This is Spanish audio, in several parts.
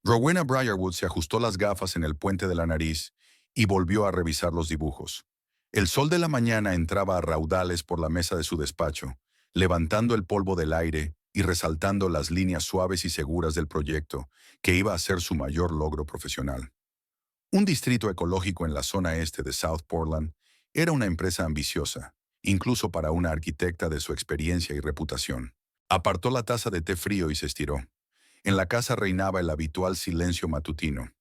Rowena Briarwood se ajustó las gafas en el puente de la nariz y volvió a revisar los dibujos. El sol de la mañana entraba a raudales por la mesa de su despacho, levantando el polvo del aire y resaltando las líneas suaves y seguras del proyecto, que iba a ser su mayor logro profesional. Un distrito ecológico en la zona este de South Portland era una empresa ambiciosa, incluso para una arquitecta de su experiencia y reputación. Apartó la taza de té frío y se estiró. En la casa reinaba el habitual silencio matutino.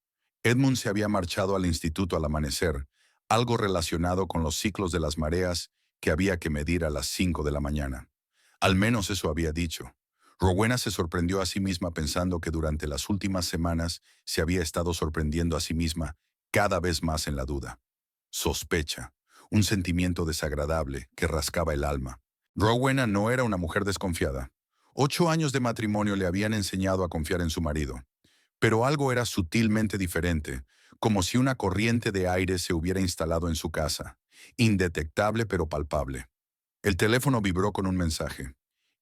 Edmund se había marchado al instituto al amanecer, algo relacionado con los ciclos de las mareas que había que medir a las 5 de la mañana. Al menos eso había dicho. Rowena se sorprendió a sí misma pensando que durante las últimas semanas se había estado sorprendiendo a sí misma cada vez más en la duda. Sospecha, un sentimiento desagradable que rascaba el alma. Rowena no era una mujer desconfiada. 8 años de matrimonio le habían enseñado a confiar en su marido. Pero algo era sutilmente diferente, como si una corriente de aire se hubiera instalado en su casa, indetectable pero palpable. El teléfono vibró con un mensaje.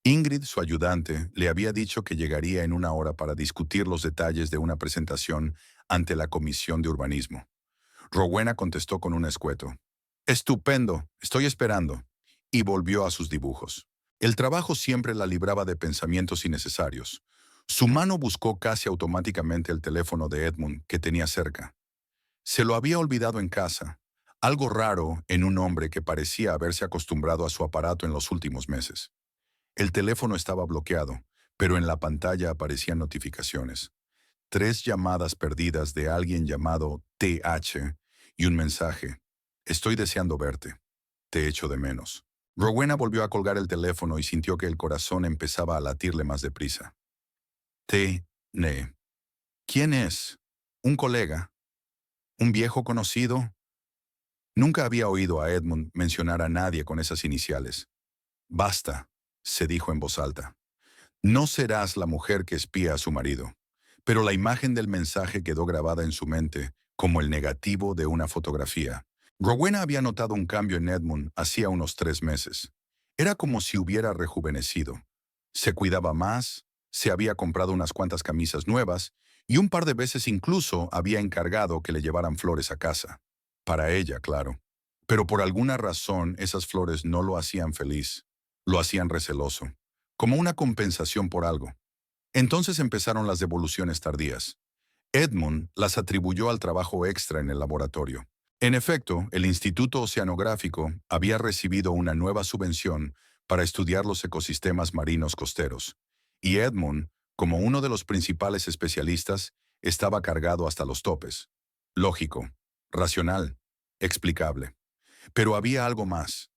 Ingrid, su ayudante, le había dicho que llegaría en una hora para discutir los detalles de una presentación ante la Comisión de Urbanismo. Rowena contestó con un escueto. «Estupendo, estoy esperando», y volvió a sus dibujos. El trabajo siempre la libraba de pensamientos innecesarios. Su mano buscó casi automáticamente el teléfono de Edmund que tenía cerca. Se lo había olvidado en casa, algo raro en un hombre que parecía haberse acostumbrado a su aparato en los últimos meses. El teléfono estaba bloqueado, pero en la pantalla aparecían notificaciones. 3 llamadas perdidas de alguien llamado TH y un mensaje. «Estoy deseando verte. Te echo de menos». Rowena volvió a colgar el teléfono y sintió que el corazón empezaba a latirle más deprisa. «Ne. ¿Quién es? ¿Un colega? ¿Un viejo conocido?» Nunca había oído a Edmund mencionar a nadie con esas iniciales. «Basta», se dijo en voz alta. «No serás la mujer que espía a su marido». Pero la imagen del mensaje quedó grabada en su mente, como el negativo de una fotografía. Rowena había notado un cambio en Edmund hacía unos 3 meses. Era como si hubiera rejuvenecido. Se cuidaba más, se había comprado unas cuantas camisas nuevas y un par de veces incluso había encargado que le llevaran flores a casa. Para ella, claro. Pero por alguna razón esas flores no lo hacían feliz. Lo hacían receloso, como una compensación por algo. Entonces empezaron las devoluciones tardías. Edmund las atribuyó al trabajo extra en el laboratorio. En efecto, el Instituto Oceanográfico había recibido una nueva subvención para estudiar los ecosistemas marinos costeros, y Edmund, como uno de los principales especialistas, estaba cargado hasta los topes. Lógico, racional, explicable. Pero había algo más.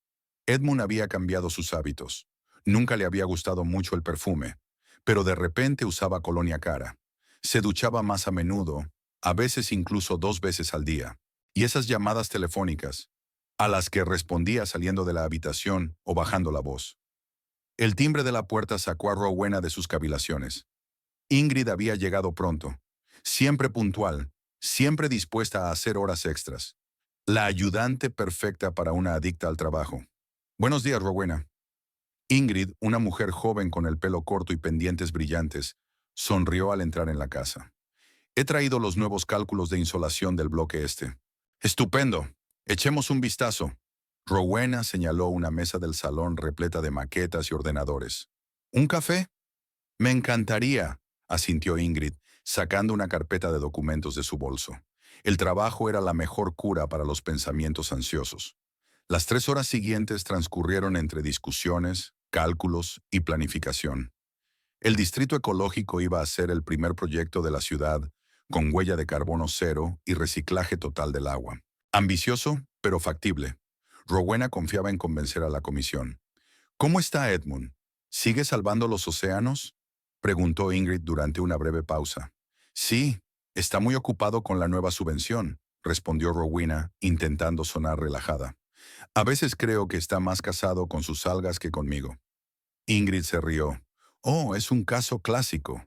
Edmund había cambiado sus hábitos. Nunca le había gustado mucho el perfume, pero de repente usaba colonia cara. Se duchaba más a menudo, a veces incluso 2 veces al día. Y esas llamadas telefónicas, a las que respondía saliendo de la habitación o bajando la voz. El timbre de la puerta sacó a Rowena de sus cavilaciones. Ingrid había llegado pronto, siempre puntual, siempre dispuesta a hacer horas extras. La ayudante perfecta para una adicta al trabajo. «Buenos días, Rowena». Ingrid, una mujer joven con el pelo corto y pendientes brillantes, sonrió al entrar en la casa. «He traído los nuevos cálculos de insolación del bloque este». «Estupendo. Echemos un vistazo». Rowena señaló una mesa del salón repleta de maquetas y ordenadores. «¿Un café?» «Me encantaría», asintió Ingrid, sacando una carpeta de documentos de su bolso. El trabajo era la mejor cura para los pensamientos ansiosos. Las 3 horas siguientes transcurrieron entre discusiones, cálculos y planificación. El distrito ecológico iba a ser el primer proyecto de la ciudad con huella de carbono cero y reciclaje total del agua. Ambicioso, pero factible. Rowena confiaba en convencer a la comisión. «¿Cómo está Edmund? ¿Sigue salvando los océanos?», preguntó Ingrid durante una breve pausa. «Sí, está muy ocupado con la nueva subvención», respondió Rowena, intentando sonar relajada. «A veces creo que está más casado con sus algas que conmigo». Ingrid se rió. «Oh, es un caso clásico.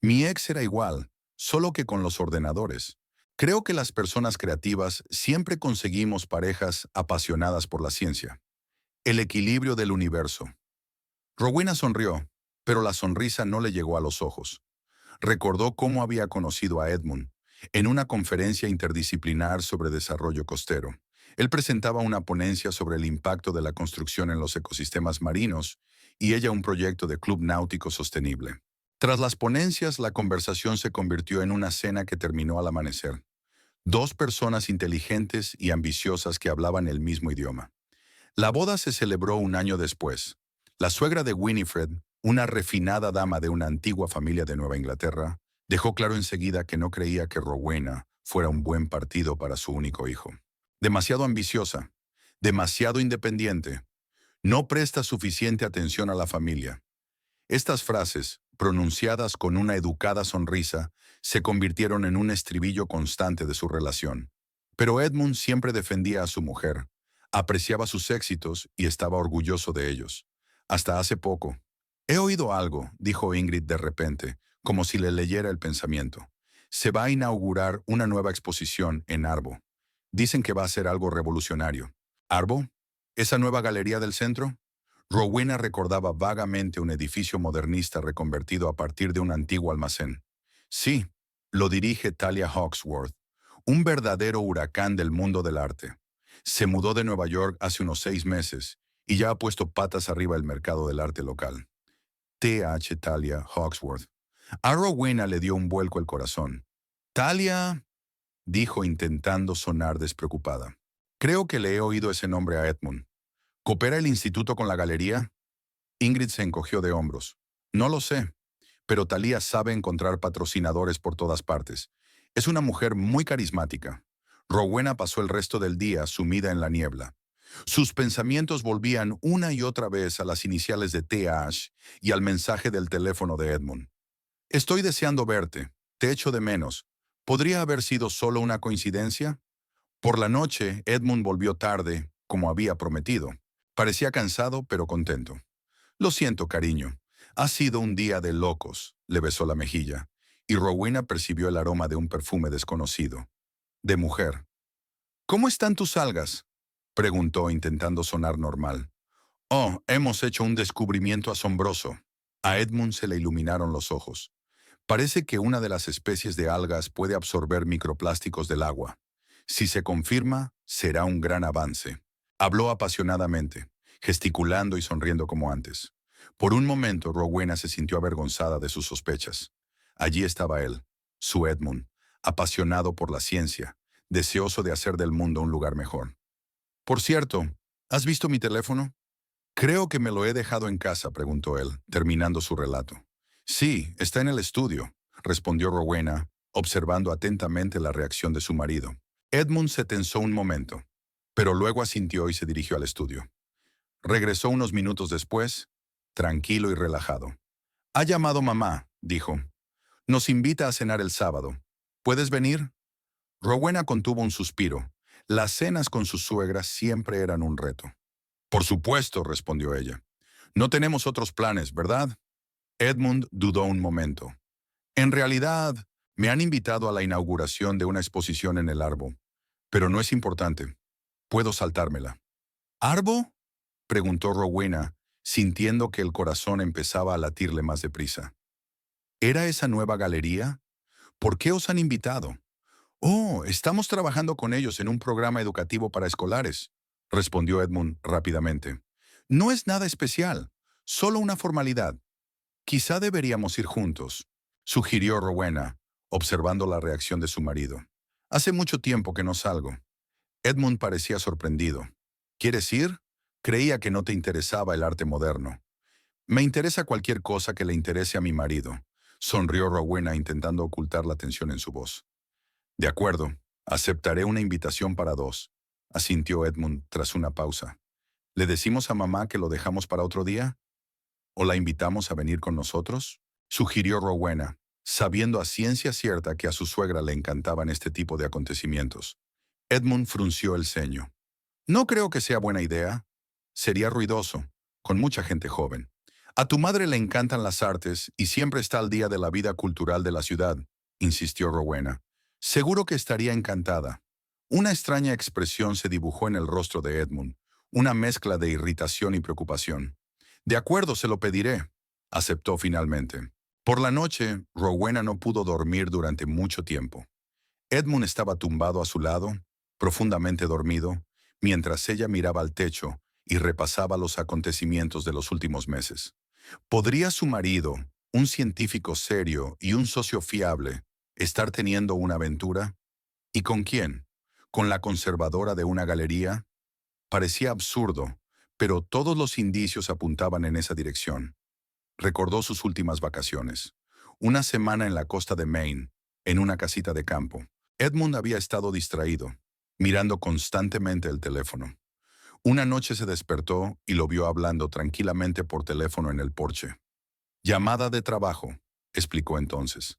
Mi ex era igual, solo que con los ordenadores. Creo que las personas creativas siempre conseguimos parejas apasionadas por la ciencia. El equilibrio del universo». Rowena sonrió, pero la sonrisa no le llegó a los ojos. Recordó cómo había conocido a Edmund en una conferencia interdisciplinar sobre desarrollo costero. Él presentaba una ponencia sobre el impacto de la construcción en los ecosistemas marinos y ella un proyecto de club náutico sostenible. Tras las ponencias, la conversación se convirtió en una cena que terminó al amanecer. Dos personas inteligentes y ambiciosas que hablaban el mismo idioma. La boda se celebró un año después. La suegra de Winifred, una refinada dama de una antigua familia de Nueva Inglaterra, dejó claro enseguida que no creía que Rowena fuera un buen partido para su único hijo. Demasiado ambiciosa, demasiado independiente, no presta suficiente atención a la familia. Estas frases, pronunciadas con una educada sonrisa, se convirtieron en un estribillo constante de su relación. Pero Edmund siempre defendía a su mujer, apreciaba sus éxitos y estaba orgulloso de ellos. Hasta hace poco. He oído algo, dijo Ingrid de repente, como si le leyera el pensamiento. Se va a inaugurar una nueva exposición en Arbo. Dicen que va a ser algo revolucionario. ¿Arbo? ¿Esa nueva galería del centro? Rowena recordaba vagamente un edificio modernista reconvertido a partir de un antiguo almacén. Sí, lo dirige Talia Hawksworth, un verdadero huracán del mundo del arte. Se mudó de Nueva York hace unos 6 meses y ya ha puesto patas arriba el mercado del arte local. T.H. Talia Hawksworth. A Rowena le dio un vuelco el corazón. Talia, dijo intentando sonar despreocupada. Creo que le he oído ese nombre a Edmund. ¿Coopera el instituto con la galería? Ingrid se encogió de hombros. No lo sé, pero Thalía sabe encontrar patrocinadores por todas partes. Es una mujer muy carismática. Rowena pasó el resto del día sumida en la niebla. Sus pensamientos volvían una y otra vez a las iniciales de TH y al mensaje del teléfono de Edmund. Estoy deseando verte. Te echo de menos. ¿Podría haber sido solo una coincidencia? Por la noche, Edmund volvió tarde, como había prometido. Parecía cansado, pero contento. Lo siento, cariño. Ha sido un día de locos, le besó la mejilla, y Rowena percibió el aroma de un perfume desconocido. De mujer. ¿Cómo están tus algas? Preguntó intentando sonar normal. Oh, hemos hecho un descubrimiento asombroso. A Edmund se le iluminaron los ojos. Parece que una de las especies de algas puede absorber microplásticos del agua. Si se confirma, será un gran avance. Habló apasionadamente, gesticulando y sonriendo como antes. Por un momento, Rowena se sintió avergonzada de sus sospechas. Allí estaba él, su Edmund, apasionado por la ciencia, deseoso de hacer del mundo un lugar mejor. Por cierto, ¿has visto mi teléfono? Creo que me lo he dejado en casa, preguntó él, terminando su relato. Sí, está en el estudio, respondió Rowena, observando atentamente la reacción de su marido. Edmund se tensó un momento, pero luego asintió y se dirigió al estudio. Regresó unos minutos después, tranquilo y relajado. Ha llamado mamá, dijo. Nos invita a cenar el sábado. ¿Puedes venir? Rowena contuvo un suspiro. Las cenas con su suegra siempre eran un reto. Por supuesto, respondió ella. No tenemos otros planes, ¿verdad? Edmund dudó un momento. En realidad, me han invitado a la inauguración de una exposición en el Arbo, pero no es importante. Puedo saltármela. ¿Arbo? Preguntó Rowena, sintiendo que el corazón empezaba a latirle más deprisa. ¿Era esa nueva galería? ¿Por qué os han invitado? Oh, estamos trabajando con ellos en un programa educativo para escolares, respondió Edmund rápidamente. No es nada especial, solo una formalidad. Quizá deberíamos ir juntos, sugirió Rowena, observando la reacción de su marido. Hace mucho tiempo que no salgo. Edmund parecía sorprendido. ¿Quieres ir? Creía que no te interesaba el arte moderno. Me interesa cualquier cosa que le interese a mi marido, sonrió Rowena intentando ocultar la tensión en su voz. De acuerdo, aceptaré una invitación para dos, asintió Edmund tras una pausa. ¿Le decimos a mamá que lo dejamos para otro día? ¿O la invitamos a venir con nosotros? Sugirió Rowena, sabiendo a ciencia cierta que a su suegra le encantaban este tipo de acontecimientos. Edmund frunció el ceño. No creo que sea buena idea. Sería ruidoso, con mucha gente joven. A tu madre le encantan las artes y siempre está al día de la vida cultural de la ciudad, insistió Rowena. Seguro que estaría encantada. Una extraña expresión se dibujó en el rostro de Edmund, una mezcla de irritación y preocupación. De acuerdo, se lo pediré, aceptó finalmente. Por la noche, Rowena no pudo dormir durante mucho tiempo. Edmund estaba tumbado a su lado, profundamente dormido, mientras ella miraba al techo y repasaba los acontecimientos de los últimos meses. ¿Podría su marido, un científico serio y un socio fiable, estar teniendo una aventura? ¿Y con quién? ¿Con la conservadora de una galería? Parecía absurdo, pero todos los indicios apuntaban en esa dirección. Recordó sus últimas vacaciones. Una semana en la costa de Maine, en una casita de campo. Edmund había estado distraído, mirando constantemente el teléfono. Una noche se despertó y lo vio hablando tranquilamente por teléfono en el porche. Llamada de trabajo, explicó entonces.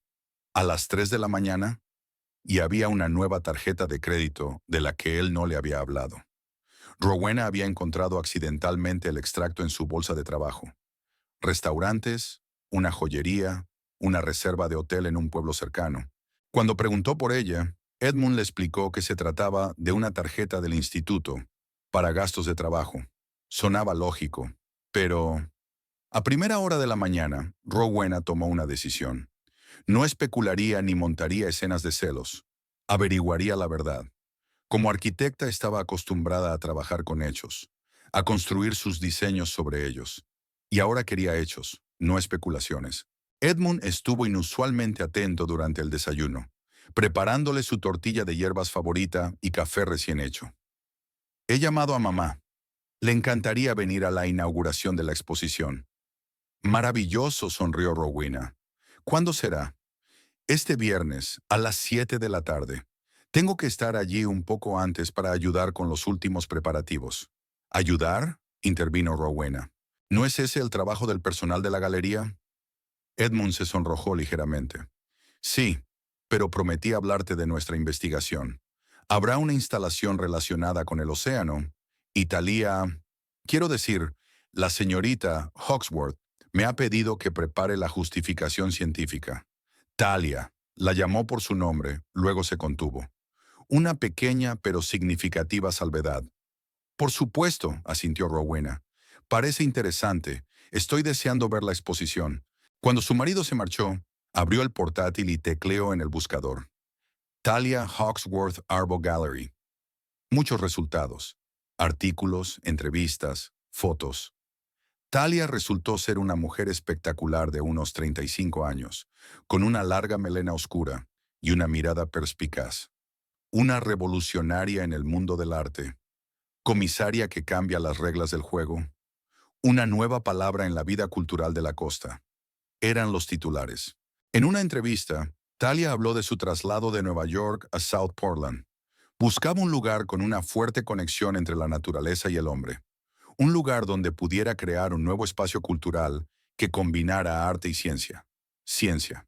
A las 3 de la mañana, y había una nueva tarjeta de crédito de la que él no le había hablado. Rowena había encontrado accidentalmente el extracto en su bolsa de trabajo. Restaurantes, una joyería, una reserva de hotel en un pueblo cercano. Cuando preguntó por ella, Edmund le explicó que se trataba de una tarjeta del instituto para gastos de trabajo. Sonaba lógico, pero a primera hora de la mañana, Rowena tomó una decisión. No especularía ni montaría escenas de celos. Averiguaría la verdad. Como arquitecta estaba acostumbrada a trabajar con hechos, a construir sus diseños sobre ellos. Y ahora quería hechos, no especulaciones. Edmund estuvo inusualmente atento durante el desayuno, preparándole su tortilla de hierbas favorita y café recién hecho. He llamado a mamá. Le encantaría venir a la inauguración de la exposición. Maravilloso, sonrió Rowena. ¿Cuándo será? Este viernes, a las 7 de la tarde. Tengo que estar allí un poco antes para ayudar con los últimos preparativos. ¿Ayudar? Intervino Rowena. ¿No es ese el trabajo del personal de la galería? Edmund se sonrojó ligeramente. Sí, pero prometí hablarte de nuestra investigación. Habrá una instalación relacionada con el océano. Italia, quiero decir, la señorita Hawksworth me ha pedido que prepare la justificación científica. Talia, la llamó por su nombre, luego se contuvo. Una pequeña pero significativa salvedad. Por supuesto, asintió Rowena. Parece interesante. Estoy deseando ver la exposición. Cuando su marido se marchó, abrió el portátil y tecleó en el buscador. Talia Hawksworth Arbo Gallery. Muchos resultados. Artículos, entrevistas, fotos. Talia resultó ser una mujer espectacular de unos 35 años, con una larga melena oscura y una mirada perspicaz. Una revolucionaria en el mundo del arte. Comisaria que cambia las reglas del juego. Una nueva palabra en la vida cultural de la costa. Eran los titulares. En una entrevista, Talia habló de su traslado de Nueva York a South Portland. Buscaba un lugar con una fuerte conexión entre la naturaleza y el hombre. Un lugar donde pudiera crear un nuevo espacio cultural que combinara arte y ciencia. Ciencia.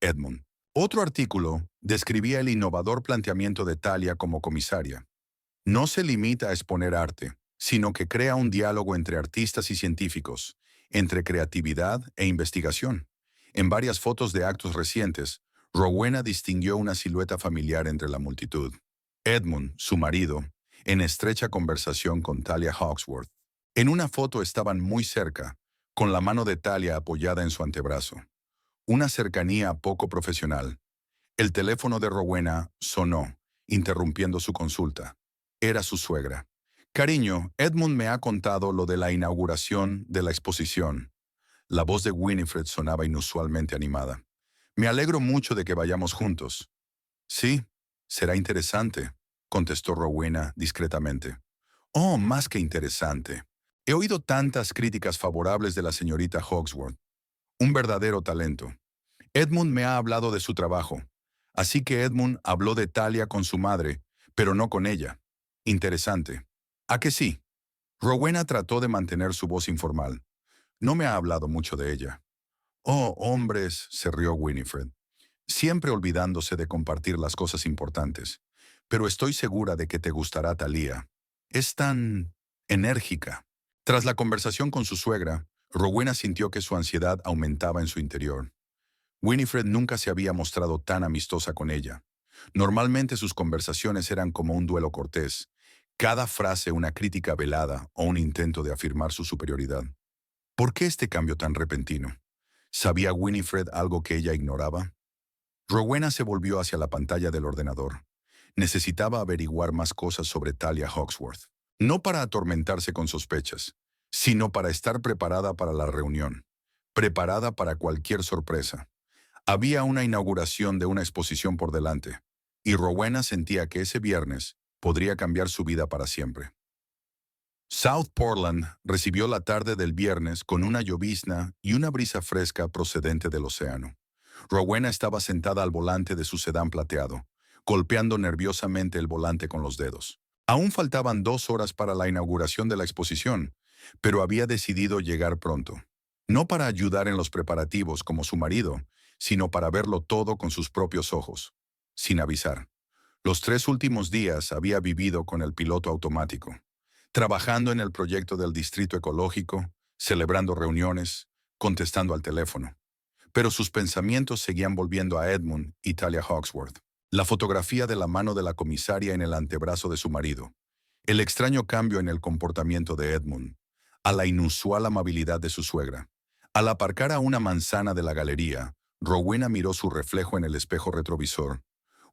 Edmund. Otro artículo describía el innovador planteamiento de Talia como comisaria. No se limita a exponer arte, sino que crea un diálogo entre artistas y científicos, entre creatividad e investigación. En varias fotos de actos recientes, Rowena distinguió una silueta familiar entre la multitud. Edmund, su marido, en estrecha conversación con Talia Hawksworth. En una foto estaban muy cerca, con la mano de Talia apoyada en su antebrazo. Una cercanía poco profesional. El teléfono de Rowena sonó, interrumpiendo su consulta. Era su suegra. Cariño, Edmund me ha contado lo de la inauguración de la exposición. La voz de Winifred sonaba inusualmente animada. Me alegro mucho de que vayamos juntos. Sí, será interesante, contestó Rowena discretamente. Oh, más que interesante. He oído tantas críticas favorables de la señorita Hawksworth. Un verdadero talento. Edmund me ha hablado de su trabajo. Así que Edmund habló de Talia con su madre, pero no con ella. Interesante. ¿A que sí? Rowena trató de mantener su voz informal. No me ha hablado mucho de ella. Oh, hombres, se rió Winifred, siempre olvidándose de compartir las cosas importantes. Pero estoy segura de que te gustará Talia. Es tan enérgica. Tras la conversación con su suegra, Rowena sintió que su ansiedad aumentaba en su interior. Winifred nunca se había mostrado tan amistosa con ella. Normalmente sus conversaciones eran como un duelo cortés, cada frase una crítica velada o un intento de afirmar su superioridad. ¿Por qué este cambio tan repentino? ¿Sabía Winifred algo que ella ignoraba? Rowena se volvió hacia la pantalla del ordenador. Necesitaba averiguar más cosas sobre Talia Hawksworth. No para atormentarse con sospechas, sino para estar preparada para la reunión, preparada para cualquier sorpresa. Había una inauguración de una exposición por delante, y Rowena sentía que ese viernes podría cambiar su vida para siempre. South Portland recibió la tarde del viernes con una llovizna y una brisa fresca procedente del océano. Rowena estaba sentada al volante de su sedán plateado, golpeando nerviosamente el volante con los dedos. Aún faltaban 2 horas para la inauguración de la exposición, pero había decidido llegar pronto. No para ayudar en los preparativos como su marido, sino para verlo todo con sus propios ojos, sin avisar. Los 3 últimos días había vivido con el piloto automático, trabajando en el proyecto del Distrito Ecológico, celebrando reuniones, contestando al teléfono. Pero sus pensamientos seguían volviendo a Edmund y Talia Hawksworth. La fotografía de la mano de la comisaria en el antebrazo de su marido. El extraño cambio en el comportamiento de Edmund. A la inusual amabilidad de su suegra. Al aparcar a una manzana de la galería, Rowena miró su reflejo en el espejo retrovisor.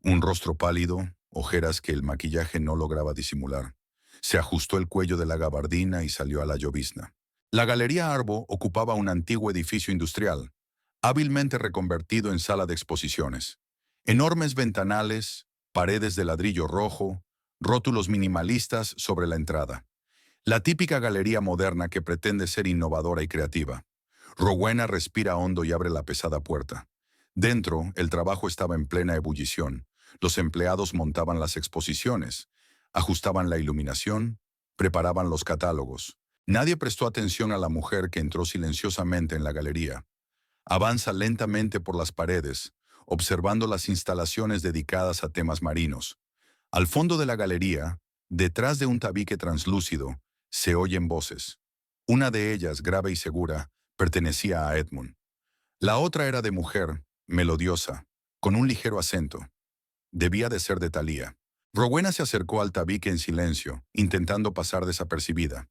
Un rostro pálido, ojeras que el maquillaje no lograba disimular. Se ajustó el cuello de la gabardina y salió a la llovizna. La Galería Arbo ocupaba un antiguo edificio industrial, hábilmente reconvertido en sala de exposiciones. Enormes ventanales, paredes de ladrillo rojo, rótulos minimalistas sobre la entrada. La típica galería moderna que pretende ser innovadora y creativa. Rowena respira hondo y abre la pesada puerta. Dentro, el trabajo estaba en plena ebullición. Los empleados montaban las exposiciones, ajustaban la iluminación, preparaban los catálogos. Nadie prestó atención a la mujer que entró silenciosamente en la galería. Avanza lentamente por las paredes, observando las instalaciones dedicadas a temas marinos. Al fondo de la galería, detrás de un tabique translúcido, se oyen voces. Una de ellas, grave y segura, pertenecía a Edmund. La otra era de mujer, melodiosa, con un ligero acento. Debía de ser de Thalía. Rowena se acercó al tabique en silencio, intentando pasar desapercibida.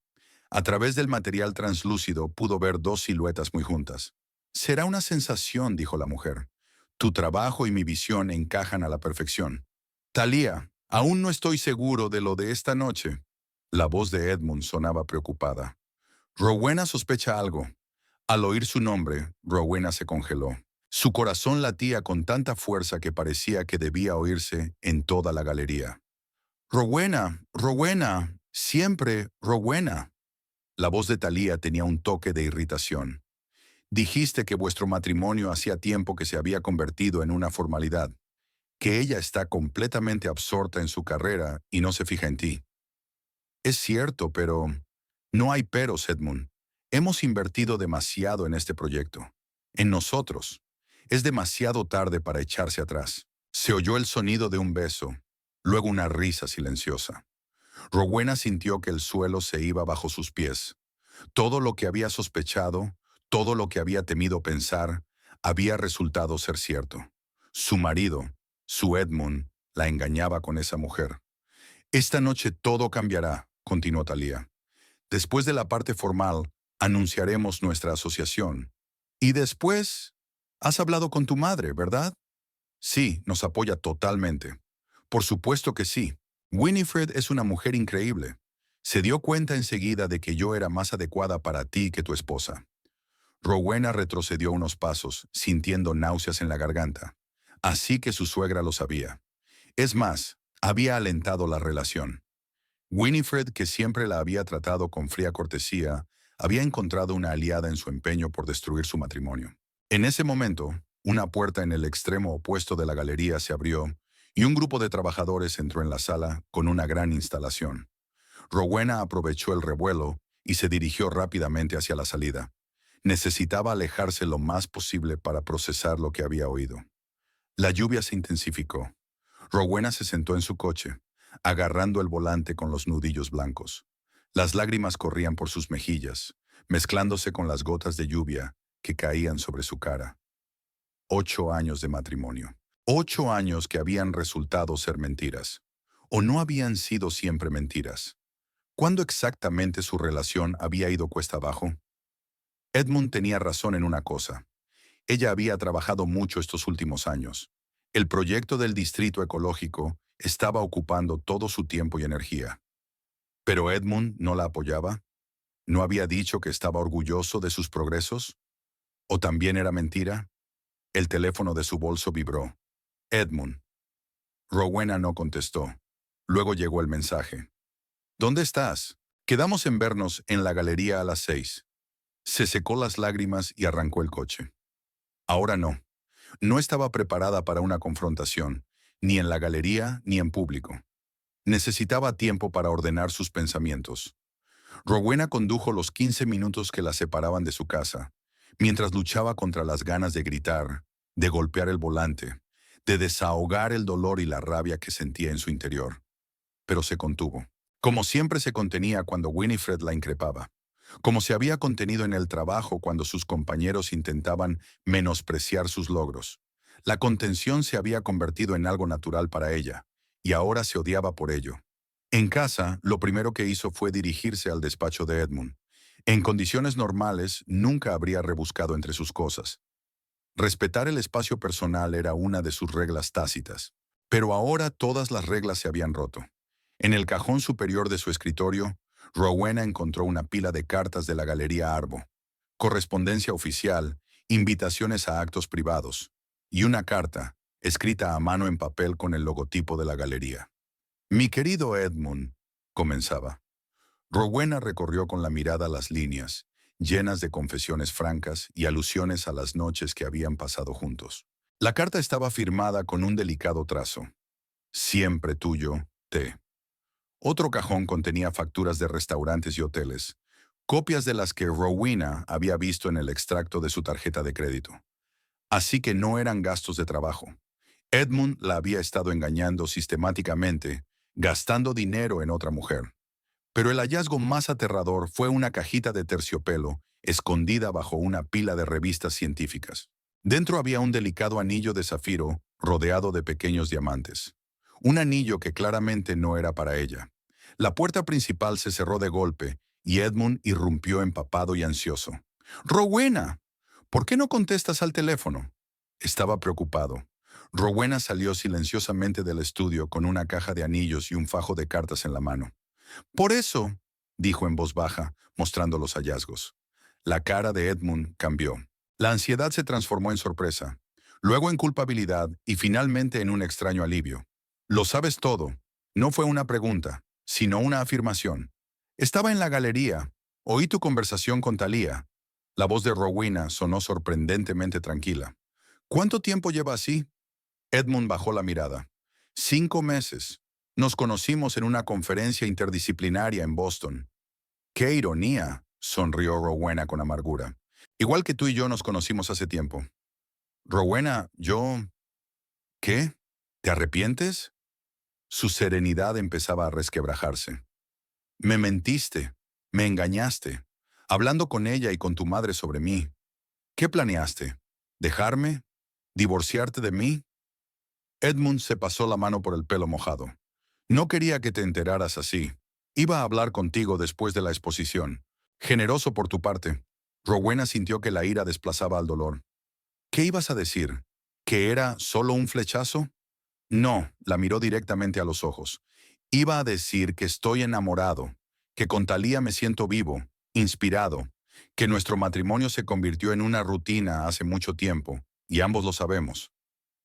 A través del material translúcido pudo ver 2 siluetas muy juntas. «Será una sensación», dijo la mujer. «Tu trabajo y mi visión encajan a la perfección». «Thalía, aún no estoy seguro de lo de esta noche». La voz de Edmund sonaba preocupada. «Rowena sospecha algo». Al oír su nombre, Rowena se congeló. Su corazón latía con tanta fuerza que parecía que debía oírse en toda la galería. «Rowena, Rowena, siempre Rowena». La voz de Thalía tenía un toque de irritación. «Dijiste que vuestro matrimonio hacía tiempo que se había convertido en una formalidad, que ella está completamente absorta en su carrera y no se fija en ti». «Es cierto, pero…» «No hay peros, Edmund. Hemos invertido demasiado en este proyecto. En nosotros. Es demasiado tarde para echarse atrás». Se oyó el sonido de un beso, luego una risa silenciosa. Rowena sintió que el suelo se iba bajo sus pies. Todo lo que había sospechado, todo lo que había temido pensar, había resultado ser cierto. Su marido, su Edmund, la engañaba con esa mujer. «Esta noche todo cambiará», continuó Thalía. «Después de la parte formal, anunciaremos nuestra asociación. Y después, has hablado con tu madre, ¿verdad?» «Sí, nos apoya totalmente». «Por supuesto que sí. Winifred es una mujer increíble. Se dio cuenta enseguida de que yo era más adecuada para ti que tu esposa». Rowena retrocedió unos pasos, sintiendo náuseas en la garganta. Así que su suegra lo sabía. Es más, había alentado la relación. Winifred, que siempre la había tratado con fría cortesía, había encontrado una aliada en su empeño por destruir su matrimonio. En ese momento, una puerta en el extremo opuesto de la galería se abrió y un grupo de trabajadores entró en la sala con una gran instalación. Rowena aprovechó el revuelo y se dirigió rápidamente hacia la salida. Necesitaba alejarse lo más posible para procesar lo que había oído. La lluvia se intensificó. Rowena se sentó en su coche, agarrando el volante con los nudillos blancos. Las lágrimas corrían por sus mejillas, mezclándose con las gotas de lluvia que caían sobre su cara. 8 años de matrimonio. 8 años que habían resultado ser mentiras. ¿O no habían sido siempre mentiras? ¿Cuándo exactamente su relación había ido cuesta abajo? Edmund tenía razón en una cosa. Ella había trabajado mucho estos últimos años. El proyecto del distrito ecológico estaba ocupando todo su tiempo y energía. Pero Edmund no la apoyaba. ¿No había dicho que estaba orgulloso de sus progresos? ¿O también era mentira? El teléfono de su bolso vibró. Edmund. Rowena no contestó. Luego llegó el mensaje. ¿Dónde estás? Quedamos en vernos en la galería a las 6. Se secó las lágrimas y arrancó el coche. Ahora no. No estaba preparada para una confrontación, ni en la galería ni en público. Necesitaba tiempo para ordenar sus pensamientos. Rowena condujo los 15 minutos que la separaban de su casa, mientras luchaba contra las ganas de gritar, de golpear el volante, de desahogar el dolor y la rabia que sentía en su interior. Pero se contuvo. Como siempre se contenía cuando Winifred la increpaba. Como se había contenido en el trabajo cuando sus compañeros intentaban menospreciar sus logros. La contención se había convertido en algo natural para ella, y ahora se odiaba por ello. En casa, lo primero que hizo fue dirigirse al despacho de Edmund. En condiciones normales, nunca habría rebuscado entre sus cosas. Respetar el espacio personal era una de sus reglas tácitas. Pero ahora todas las reglas se habían roto. En el cajón superior de su escritorio, Rowena encontró una pila de cartas de la Galería Arbo, correspondencia oficial, invitaciones a actos privados, y una carta, escrita a mano en papel con el logotipo de la galería. «Mi querido Edmund», comenzaba. Rowena recorrió con la mirada las líneas, llenas de confesiones francas y alusiones a las noches que habían pasado juntos. La carta estaba firmada con un delicado trazo. «Siempre tuyo, T». Otro cajón contenía facturas de restaurantes y hoteles, copias de las que Rowena había visto en el extracto de su tarjeta de crédito. Así que no eran gastos de trabajo. Edmund la había estado engañando sistemáticamente, gastando dinero en otra mujer. Pero el hallazgo más aterrador fue una cajita de terciopelo escondida bajo una pila de revistas científicas. Dentro había un delicado anillo de zafiro rodeado de pequeños diamantes. Un anillo que claramente no era para ella. La puerta principal se cerró de golpe y Edmund irrumpió empapado y ansioso. «¡Rowena! ¿Por qué no contestas al teléfono?» Estaba preocupado. Rowena salió silenciosamente del estudio con una caja de anillos y un fajo de cartas en la mano. «Por eso», dijo en voz baja, mostrando los hallazgos. La cara de Edmund cambió. La ansiedad se transformó en sorpresa, luego en culpabilidad y finalmente en un extraño alivio. «Lo sabes todo». No fue una pregunta, sino una afirmación. «Estaba en la galería. Oí tu conversación con Thalía». La voz de Rowena sonó sorprendentemente tranquila. «¿Cuánto tiempo lleva así?» Edmund bajó la mirada. 5 meses. Nos conocimos en una conferencia interdisciplinaria en Boston. «¡Qué ironía!», sonrió Rowena con amargura. «Igual que tú y yo nos conocimos hace tiempo». «Rowena, yo...» «¿Qué? ¿Te arrepientes?» Su serenidad empezaba a resquebrajarse. «Me mentiste, me engañaste, hablando con ella y con tu madre sobre mí. ¿Qué planeaste? ¿Dejarme? ¿Divorciarte de mí?» Edmund se pasó la mano por el pelo mojado. «No quería que te enteraras así. Iba a hablar contigo después de la exposición. Generoso por tu parte». Rowena sintió que la ira desplazaba al dolor. «¿Qué ibas a decir? ¿Que era solo un flechazo?» «No», la miró directamente a los ojos. «Iba a decir que estoy enamorado, que con Thalía me siento vivo, inspirado, que nuestro matrimonio se convirtió en una rutina hace mucho tiempo, y ambos lo sabemos».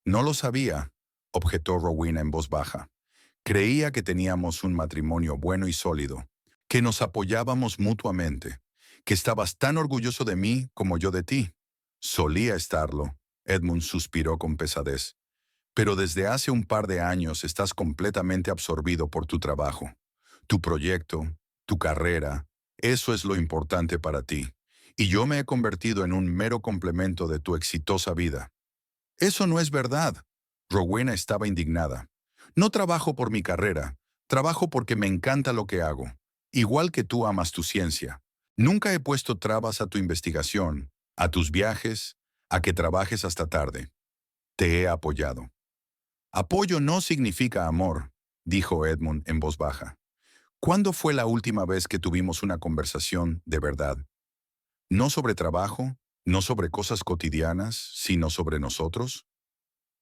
«No lo sabía», objetó Rowena en voz baja. «Creía que teníamos un matrimonio bueno y sólido, que nos apoyábamos mutuamente, que estabas tan orgulloso de mí como yo de ti». «Solía estarlo», Edmund suspiró con pesadez. «Pero desde hace un par de años estás completamente absorbido por tu trabajo, tu proyecto, tu carrera. Eso es lo importante para ti. Y yo me he convertido en un mero complemento de tu exitosa vida». «Eso no es verdad». Rowena estaba indignada. «No trabajo por mi carrera, trabajo porque me encanta lo que hago. Igual que tú amas tu ciencia. Nunca he puesto trabas a tu investigación, a tus viajes, a que trabajes hasta tarde. Te he apoyado». «Apoyo no significa amor», dijo Edmund en voz baja. «¿Cuándo fue la última vez que tuvimos una conversación de verdad? No sobre trabajo, ¿No sobre cosas cotidianas, sino sobre nosotros?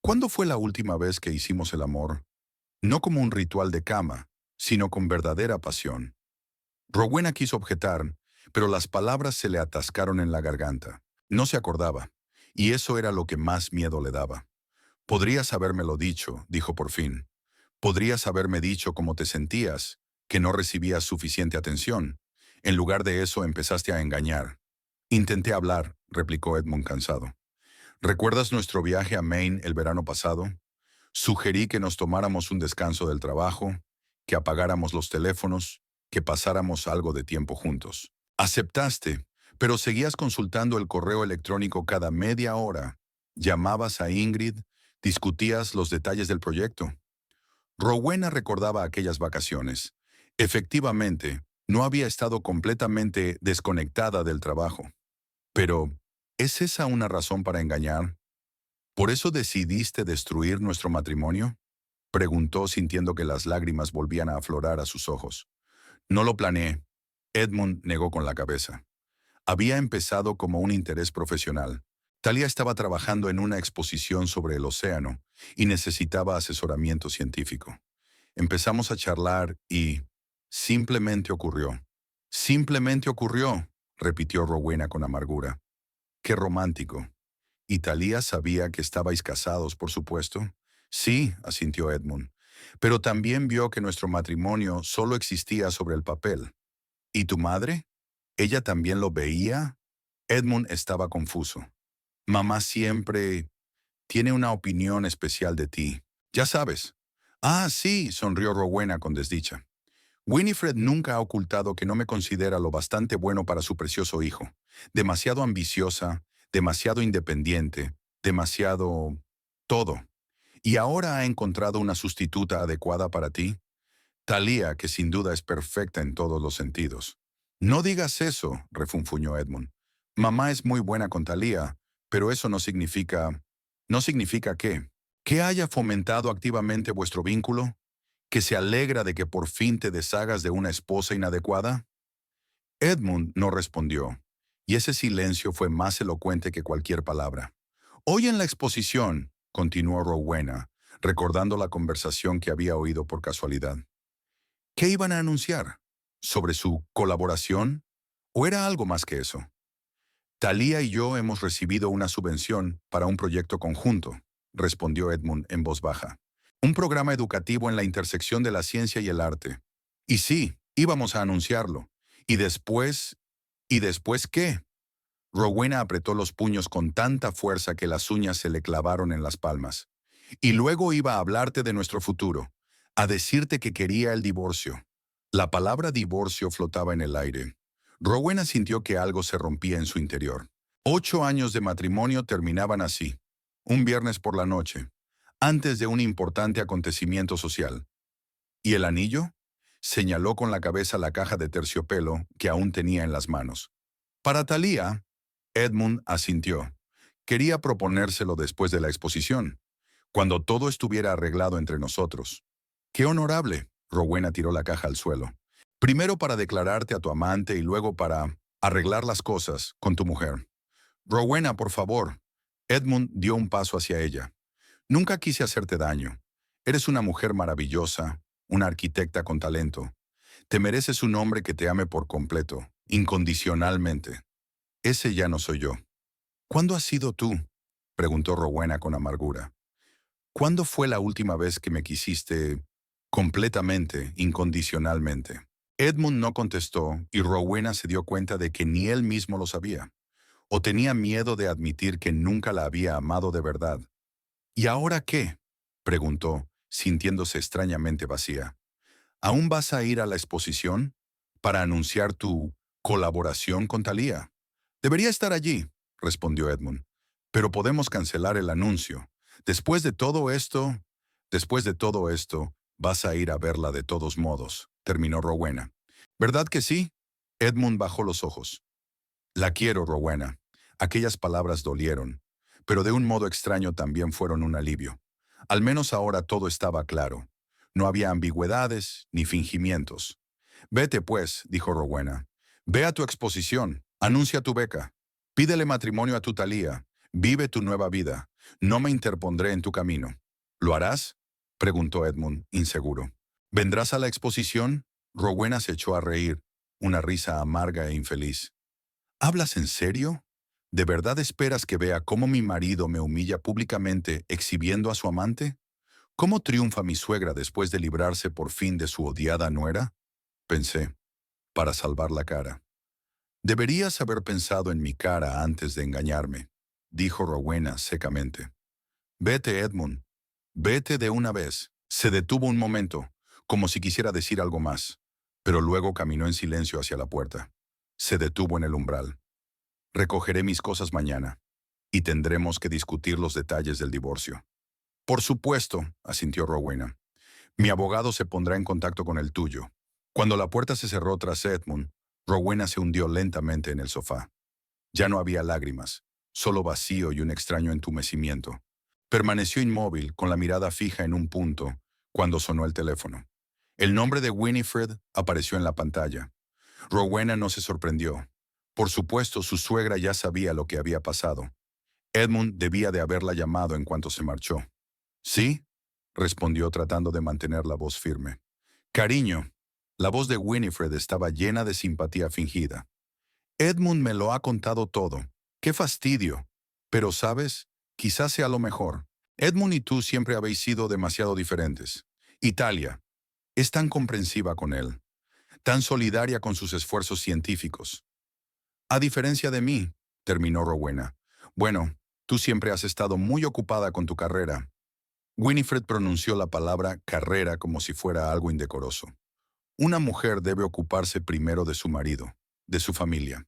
¿Cuándo fue la última vez que hicimos el amor? No como un ritual de cama, sino con verdadera pasión. Rowena quiso objetar, pero las palabras se le atascaron en la garganta. No se acordaba, y eso era lo que más miedo le daba. Podrías habérmelo dicho, dijo por fin. Podrías haberme dicho cómo te sentías, que no recibías suficiente atención. En lugar de eso empezaste a engañar. Intenté hablar, replicó Edmund cansado. ¿Recuerdas nuestro viaje a Maine el verano pasado? Sugerí que nos tomáramos un descanso del trabajo, que apagáramos los teléfonos, que pasáramos algo de tiempo juntos. Aceptaste, pero seguías consultando el correo electrónico cada media hora. Llamabas a Ingrid, discutías los detalles del proyecto. Rowena recordaba aquellas vacaciones. Efectivamente, no había estado completamente desconectada del trabajo. Pero, ¿es esa una razón para engañar? ¿Por eso decidiste destruir nuestro matrimonio? Preguntó sintiendo que las lágrimas volvían a aflorar a sus ojos. No lo planeé. Edmund negó con la cabeza. Había empezado como un interés profesional. Talia estaba trabajando en una exposición sobre el océano y necesitaba asesoramiento científico. Empezamos a charlar y simplemente ocurrió. Simplemente ocurrió, repitió Rowena con amargura. Qué romántico. ¿Y Thalía sabía que estabais casados, por supuesto? Sí, asintió Edmund. Pero también vio que nuestro matrimonio solo existía sobre el papel. ¿Y tu madre? ¿Ella también lo veía? Edmund estaba confuso. Mamá siempre tiene una opinión especial de ti. Ya sabes. Ah, sí, sonrió Rowena con desdicha. Winifred nunca ha ocultado que no me considera lo bastante bueno para su precioso hijo. Demasiado ambiciosa, demasiado independiente, demasiado todo. ¿Y ahora ha encontrado una sustituta adecuada para ti? Thalía, que sin duda es perfecta en todos los sentidos. No digas eso, refunfuñó Edmund. Mamá es muy buena con Thalía, pero eso no significa... ¿No significa qué? ¿Que haya fomentado activamente vuestro vínculo? ¿Que se alegra de que por fin te deshagas de una esposa inadecuada? Edmund no respondió, y ese silencio fue más elocuente que cualquier palabra. Hoy en la exposición, continuó Rowena, recordando la conversación que había oído por casualidad. ¿Qué iban a anunciar? ¿Sobre su colaboración? ¿O era algo más que eso? Thalía y yo hemos recibido una subvención para un proyecto conjunto, respondió Edmund en voz baja. Un programa educativo en la intersección de la ciencia y el arte. Y sí, íbamos a anunciarlo. ¿Y después? ¿Y después qué? Rowena apretó los puños con tanta fuerza que las uñas se le clavaron en las palmas. Y luego iba a hablarte de nuestro futuro, a decirte que quería el divorcio. La palabra divorcio flotaba en el aire. Rowena sintió que algo se rompía en su interior. 8 años de matrimonio terminaban así, un viernes por la noche, antes de un importante acontecimiento social. ¿Y el anillo? Señaló con la cabeza la caja de terciopelo que aún tenía en las manos. Para Thalía, Edmund asintió. Quería proponérselo después de la exposición, cuando todo estuviera arreglado entre nosotros. ¡Qué honorable! Rowena tiró la caja al suelo. Primero para declararte a tu amante y luego para arreglar las cosas con tu mujer. Rowena, por favor. Edmund dio un paso hacia ella. Nunca quise hacerte daño. Eres una mujer maravillosa, una arquitecta con talento. Te mereces un hombre que te ame por completo, incondicionalmente. Ese ya no soy yo. ¿Cuándo has sido tú? Preguntó Rowena con amargura. ¿Cuándo fue la última vez que me quisiste completamente, incondicionalmente? Edmund no contestó y Rowena se dio cuenta de que ni él mismo lo sabía, o tenía miedo de admitir que nunca la había amado de verdad. ¿Y ahora qué? Preguntó, sintiéndose extrañamente vacía. ¿Aún vas a ir a la exposición para anunciar tu colaboración con Thalía? Debería estar allí, respondió Edmund, pero podemos cancelar el anuncio. Después de todo esto, vas a ir a verla de todos modos, terminó Rowena. ¿Verdad que sí? Edmund bajó los ojos. La quiero, Rowena. Aquellas palabras dolieron, pero de un modo extraño también fueron un alivio. Al menos ahora todo estaba claro. No había ambigüedades ni fingimientos. Vete, pues, dijo Rowena. Ve a tu exposición, anuncia tu beca. Pídele matrimonio a tu Thalía. Vive tu nueva vida. No me interpondré en tu camino. ¿Lo harás? Preguntó Edmund, inseguro. ¿Vendrás a la exposición? Rowena se echó a reír, una risa amarga e infeliz. ¿Hablas en serio? ¿De verdad esperas que vea cómo mi marido me humilla públicamente exhibiendo a su amante? ¿Cómo triunfa mi suegra después de librarse por fin de su odiada nuera? Pensé, para salvar la cara. Deberías haber pensado en mi cara antes de engañarme, dijo Rowena secamente. Vete, Edmund. Vete de una vez. Se detuvo un momento, como si quisiera decir algo más, pero luego caminó en silencio hacia la puerta. Se detuvo en el umbral. Recogeré mis cosas mañana, y tendremos que discutir los detalles del divorcio. Por supuesto, asintió Rowena. Mi abogado se pondrá en contacto con el tuyo. Cuando la puerta se cerró tras Edmund, Rowena se hundió lentamente en el sofá. Ya no había lágrimas, solo vacío y un extraño entumecimiento. Permaneció inmóvil, con la mirada fija en un punto, cuando sonó el teléfono. El nombre de Winifred apareció en la pantalla. Rowena no se sorprendió. Por supuesto, su suegra ya sabía lo que había pasado. Edmund debía de haberla llamado en cuanto se marchó. ¿Sí? Respondió tratando de mantener la voz firme. Cariño. La voz de Winifred estaba llena de simpatía fingida. Edmund me lo ha contado todo. ¡Qué fastidio! Pero, ¿sabes? Quizás sea lo mejor. Edmund y tú siempre habéis sido demasiado diferentes. Italia es tan comprensiva con él, tan solidaria con sus esfuerzos científicos. A diferencia de mí, terminó Rowena. Bueno, tú siempre has estado muy ocupada con tu carrera. Winifred pronunció la palabra carrera como si fuera algo indecoroso. Una mujer debe ocuparse primero de su marido, de su familia.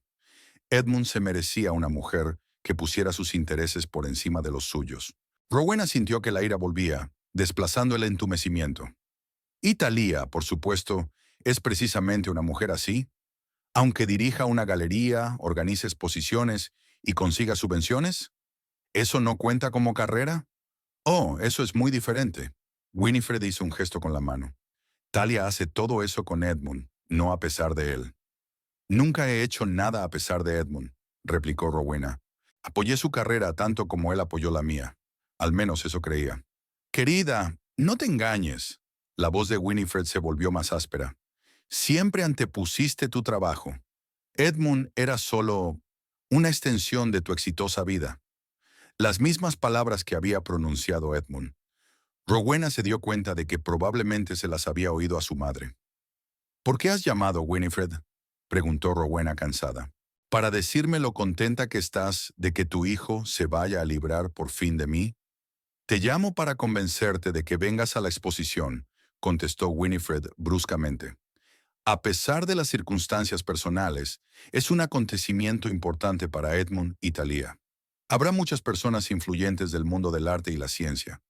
Edmund se merecía una mujer que pusiera sus intereses por encima de los suyos. Rowena sintió que la ira volvía, desplazando el entumecimiento. Y Thalía, por supuesto, es precisamente una mujer así. Aunque dirija una galería, organice exposiciones y consiga subvenciones, ¿eso no cuenta como carrera? Oh, eso es muy diferente. Winifred hizo un gesto con la mano. Thalía hace todo eso con Edmund, no a pesar de él. Nunca he hecho nada a pesar de Edmund, replicó Rowena. Apoyé su carrera tanto como él apoyó la mía. Al menos eso creía. Querida, no te engañes. La voz de Winifred se volvió más áspera. Siempre antepusiste tu trabajo. Edmund era solo una extensión de tu exitosa vida. Las mismas palabras que había pronunciado Edmund. Rowena se dio cuenta de que probablemente se las había oído a su madre. ¿Por qué has llamado, Winifred? Preguntó Rowena cansada. ¿Para decirme lo contenta que estás de que tu hijo se vaya a librar por fin de mí? Te llamo para convencerte de que vengas a la exposición, contestó Winifred bruscamente. A pesar de las circunstancias personales, es un acontecimiento importante para Edmund y Thalía. Habrá muchas personas influyentes del mundo del arte y la ciencia.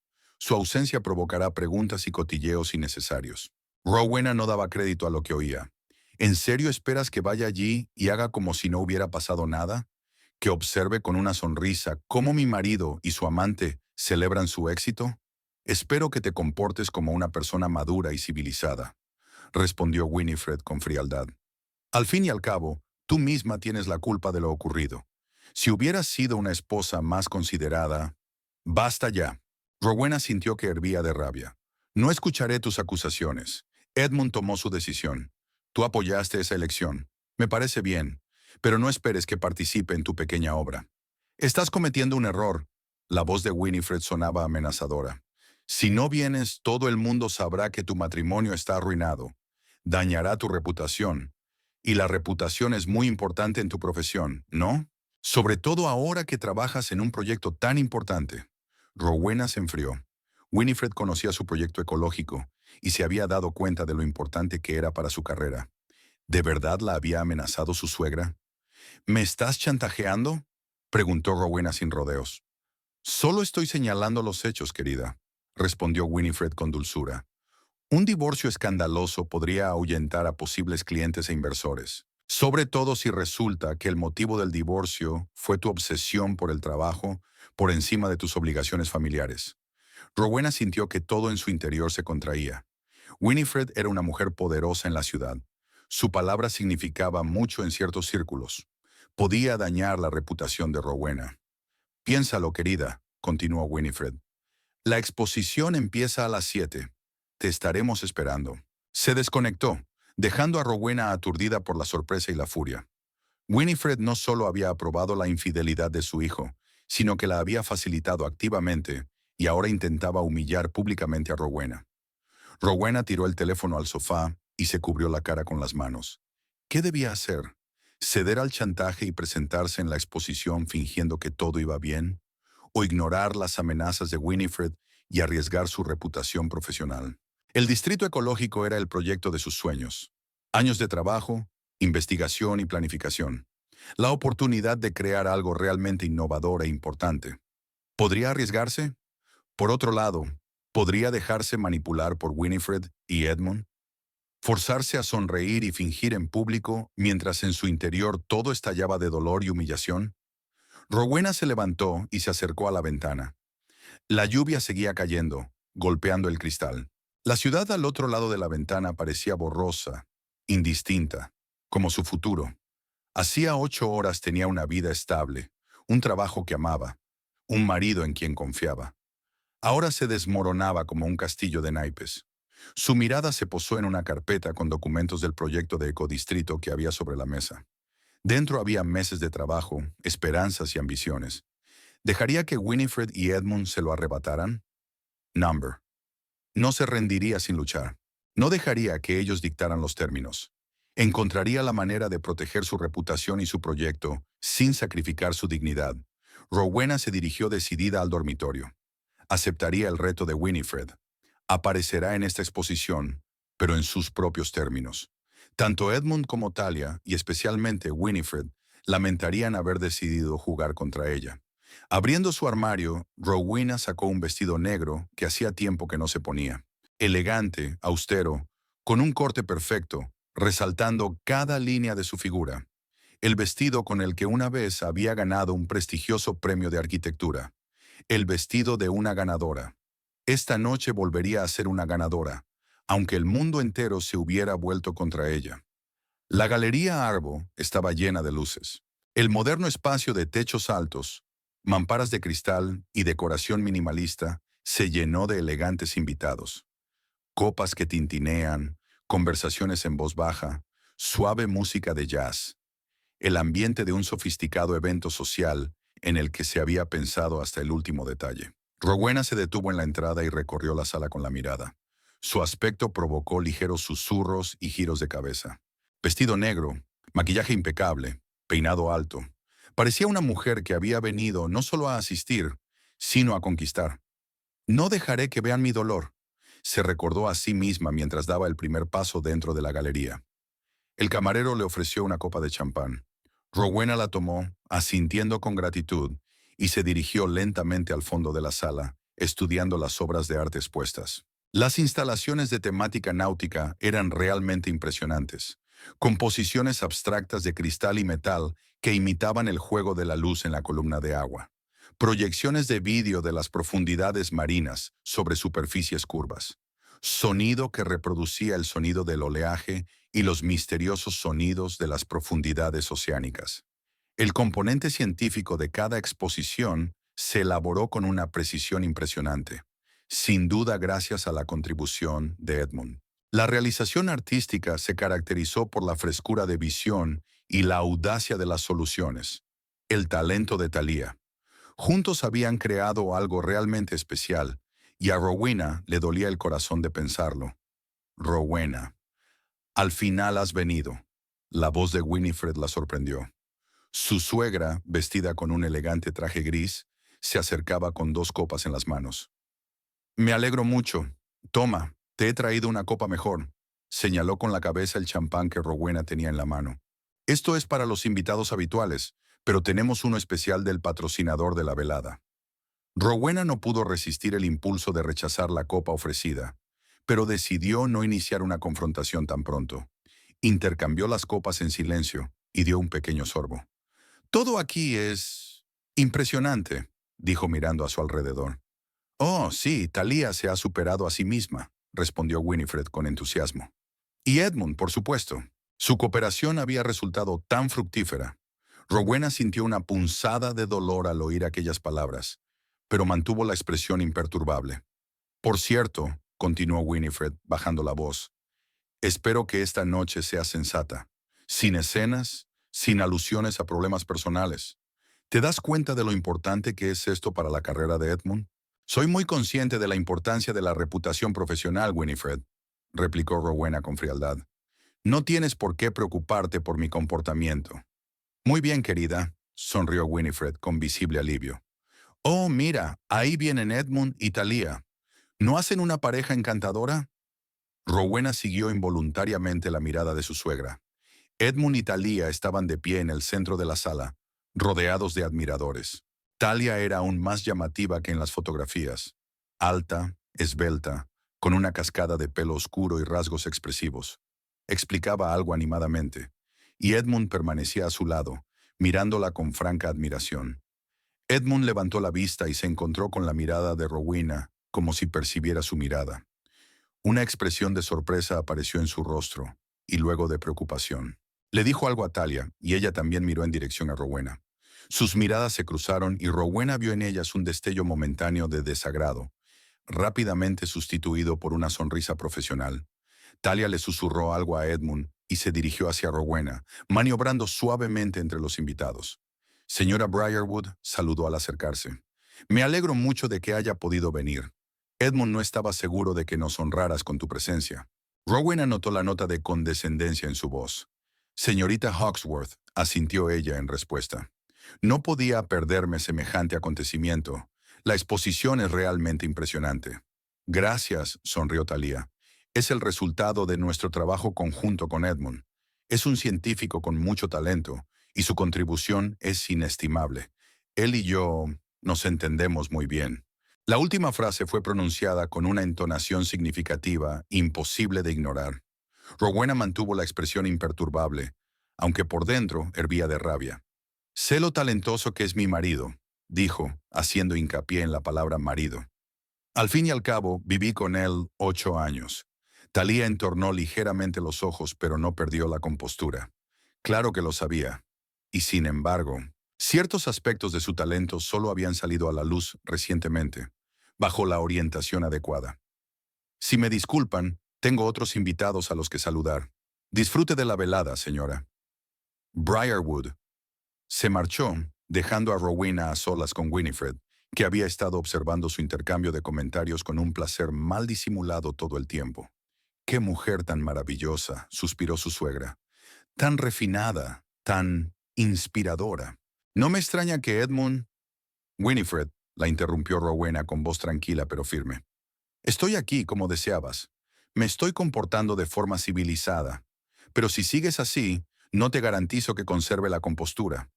Su ausencia provocará preguntas y cotilleos innecesarios. Rowena no daba crédito a lo que oía. ¿En serio esperas que vaya allí y haga como si no hubiera pasado nada? ¿Que observe con una sonrisa cómo mi marido y su amante celebran su éxito? Espero que te comportes como una persona madura y civilizada, respondió Winifred con frialdad. Al fin y al cabo, tú misma tienes la culpa de lo ocurrido. Si hubieras sido una esposa más considerada... Basta ya. Rowena sintió que hervía de rabia. No escucharé tus acusaciones. Edmund tomó su decisión. Tú apoyaste esa elección. Me parece bien, pero no esperes que participe en tu pequeña obra. Estás cometiendo un error. La voz de Winifred sonaba amenazadora. Si no vienes, todo el mundo sabrá que tu matrimonio está arruinado. Dañará tu reputación. Y la reputación es muy importante en tu profesión, ¿no? Sobre todo ahora que trabajas en un proyecto tan importante. Rowena se enfrió. Winifred conocía su proyecto ecológico y se había dado cuenta de lo importante que era para su carrera. ¿De verdad la había amenazado su suegra? ¿Me estás chantajeando?, preguntó Rowena sin rodeos. Solo estoy señalando los hechos, querida, respondió Winifred con dulzura. Un divorcio escandaloso podría ahuyentar a posibles clientes e inversores, sobre todo si resulta que el motivo del divorcio fue tu obsesión por el trabajo por encima de tus obligaciones familiares. Rowena sintió que todo en su interior se contraía. Winifred era una mujer poderosa en la ciudad. Su palabra significaba mucho en ciertos círculos. Podía dañar la reputación de Rowena. Piénsalo, querida, continuó Winifred. La exposición empieza a las 7. Te estaremos esperando. Se desconectó, dejando a Rowena aturdida por la sorpresa y la furia. Winifred no solo había aprobado la infidelidad de su hijo, sino que la había facilitado activamente y ahora intentaba humillar públicamente a Rowena. Rowena tiró el teléfono al sofá y se cubrió la cara con las manos. ¿Qué debía hacer? ¿Ceder al chantaje y presentarse en la exposición fingiendo que todo iba bien? ¿O ignorar las amenazas de Winifred y arriesgar su reputación profesional? El distrito ecológico era el proyecto de sus sueños. Años de trabajo, investigación y planificación. La oportunidad de crear algo realmente innovador e importante. ¿Podría arriesgarse? Por otro lado, ¿podría dejarse manipular por Winifred y Edmund? ¿Forzarse a sonreír y fingir en público mientras en su interior todo estallaba de dolor y humillación? Rowena se levantó y se acercó a la ventana. La lluvia seguía cayendo, golpeando el cristal. La ciudad al otro lado de la ventana parecía borrosa, indistinta, como su futuro. Hacía 8 horas tenía una vida estable, un trabajo que amaba, un marido en quien confiaba. Ahora se desmoronaba como un castillo de naipes. Su mirada se posó en una carpeta con documentos del proyecto de ecodistrito que había sobre la mesa. Dentro había meses de trabajo, esperanzas y ambiciones. ¿Dejaría que Winifred y Edmund se lo arrebataran? Number. No se rendiría sin luchar. No dejaría que ellos dictaran los términos. Encontraría la manera de proteger su reputación y su proyecto sin sacrificar su dignidad. Rowena se dirigió decidida al dormitorio. Aceptaría el reto de Winifred. Aparecerá en esta exposición, pero en sus propios términos. Tanto Edmund como Talia, y especialmente Winifred, lamentarían haber decidido jugar contra ella. Abriendo su armario, Rowena sacó un vestido negro que hacía tiempo que no se ponía. Elegante, austero, con un corte perfecto, resaltando cada línea de su figura. El vestido con el que una vez había ganado un prestigioso premio de arquitectura. El vestido de una ganadora. Esta noche volvería a ser una ganadora, aunque el mundo entero se hubiera vuelto contra ella. La Galería Arbo estaba llena de luces. El moderno espacio de techos altos, mamparas de cristal y decoración minimalista se llenó de elegantes invitados. Copas que tintinean, conversaciones en voz baja, suave música de jazz. El ambiente de un sofisticado evento social en el que se había pensado hasta el último detalle. Rowena se detuvo en la entrada y recorrió la sala con la mirada. Su aspecto provocó ligeros susurros y giros de cabeza. Vestido negro, maquillaje impecable, peinado alto. Parecía una mujer que había venido no solo a asistir, sino a conquistar. No dejaré que vean mi dolor, se recordó a sí misma mientras daba el primer paso dentro de la galería. El camarero le ofreció una copa de champán. Rowena la tomó, asintiendo con gratitud, y se dirigió lentamente al fondo de la sala, estudiando las obras de arte expuestas. Las instalaciones de temática náutica eran realmente impresionantes. Composiciones abstractas de cristal y metal que imitaban el juego de la luz en la columna de agua. Proyecciones de vídeo de las profundidades marinas sobre superficies curvas. Sonido que reproducía el sonido del oleaje y los misteriosos sonidos de las profundidades oceánicas. El componente científico de cada exposición se elaboró con una precisión impresionante, sin duda gracias a la contribución de Edmund. La realización artística se caracterizó por la frescura de visión y la audacia de las soluciones. El talento de Thalía. Juntos habían creado algo realmente especial, y a Rowena le dolía el corazón de pensarlo. Rowena. Al final has venido. La voz de Winifred la sorprendió. Su suegra, vestida con un elegante traje gris, se acercaba con 2 copas en las manos. Me alegro mucho. Toma, te he traído una copa mejor. Señaló con la cabeza el champán que Rowena tenía en la mano. Esto es para los invitados habituales, pero tenemos uno especial del patrocinador de la velada. Rowena no pudo resistir el impulso de rechazar la copa ofrecida, pero decidió no iniciar una confrontación tan pronto. Intercambió las copas en silencio y dio un pequeño sorbo. Todo aquí es impresionante, dijo mirando a su alrededor. Oh, sí, Thalía se ha superado a sí misma, respondió Winifred con entusiasmo. Y Edmund, por supuesto. Su cooperación había resultado tan fructífera. Rowena sintió una punzada de dolor al oír aquellas palabras, pero mantuvo la expresión imperturbable. Por cierto, continuó Winifred, bajando la voz, espero que esta noche sea sensata, sin escenas, sin alusiones a problemas personales. ¿Te das cuenta de lo importante que es esto para la carrera de Edmund? Soy muy consciente de la importancia de la reputación profesional, Winifred, replicó Rowena con frialdad. No tienes por qué preocuparte por mi comportamiento. Muy bien, querida, sonrió Winifred con visible alivio. Oh, mira, ahí vienen Edmund y Thalia. ¿No hacen una pareja encantadora? Rowena siguió involuntariamente la mirada de su suegra. Edmund y Thalia estaban de pie en el centro de la sala, rodeados de admiradores. Thalia era aún más llamativa que en las fotografías. Alta, esbelta, con una cascada de pelo oscuro y rasgos expresivos. Explicaba algo animadamente, y Edmund permanecía a su lado, mirándola con franca admiración. Edmund levantó la vista y se encontró con la mirada de Rowena, como si percibiera su mirada. Una expresión de sorpresa apareció en su rostro, y luego de preocupación. Le dijo algo a Thalia, y ella también miró en dirección a Rowena. Sus miradas se cruzaron y Rowena vio en ellas un destello momentáneo de desagrado, rápidamente sustituido por una sonrisa profesional. Thalia le susurró algo a Edmund y se dirigió hacia Rowena, maniobrando suavemente entre los invitados. Señora Briarwood, saludó al acercarse. Me alegro mucho de que haya podido venir. Edmund no estaba seguro de que nos honraras con tu presencia. Rowena notó la nota de condescendencia en su voz. Señorita Hawksworth, asintió ella en respuesta. No podía perderme semejante acontecimiento. La exposición es realmente impresionante. Gracias, sonrió Thalia. Es el resultado de nuestro trabajo conjunto con Edmund. Es un científico con mucho talento, y su contribución es inestimable. Él y yo nos entendemos muy bien. La última frase fue pronunciada con una entonación significativa, imposible de ignorar. Rowena mantuvo la expresión imperturbable, aunque por dentro hervía de rabia. Sé lo talentoso que es mi marido, dijo, haciendo hincapié en la palabra marido. Al fin y al cabo, viví con él 8 años. Thalia entornó ligeramente los ojos, pero no perdió la compostura. Claro que lo sabía. Y sin embargo, ciertos aspectos de su talento solo habían salido a la luz recientemente, bajo la orientación adecuada. Si me disculpan, tengo otros invitados a los que saludar. Disfrute de la velada, señora. Briarwood se marchó, dejando a Rowena a solas con Winifred, que había estado observando su intercambio de comentarios con un placer mal disimulado todo el tiempo. «Qué mujer tan maravillosa», suspiró su suegra. «Tan refinada, tan inspiradora. No me extraña que Edmund...» Winifred, la interrumpió Rowena con voz tranquila pero firme. «Estoy aquí como deseabas. Me estoy comportando de forma civilizada. Pero si sigues así, no te garantizo que conserve la compostura».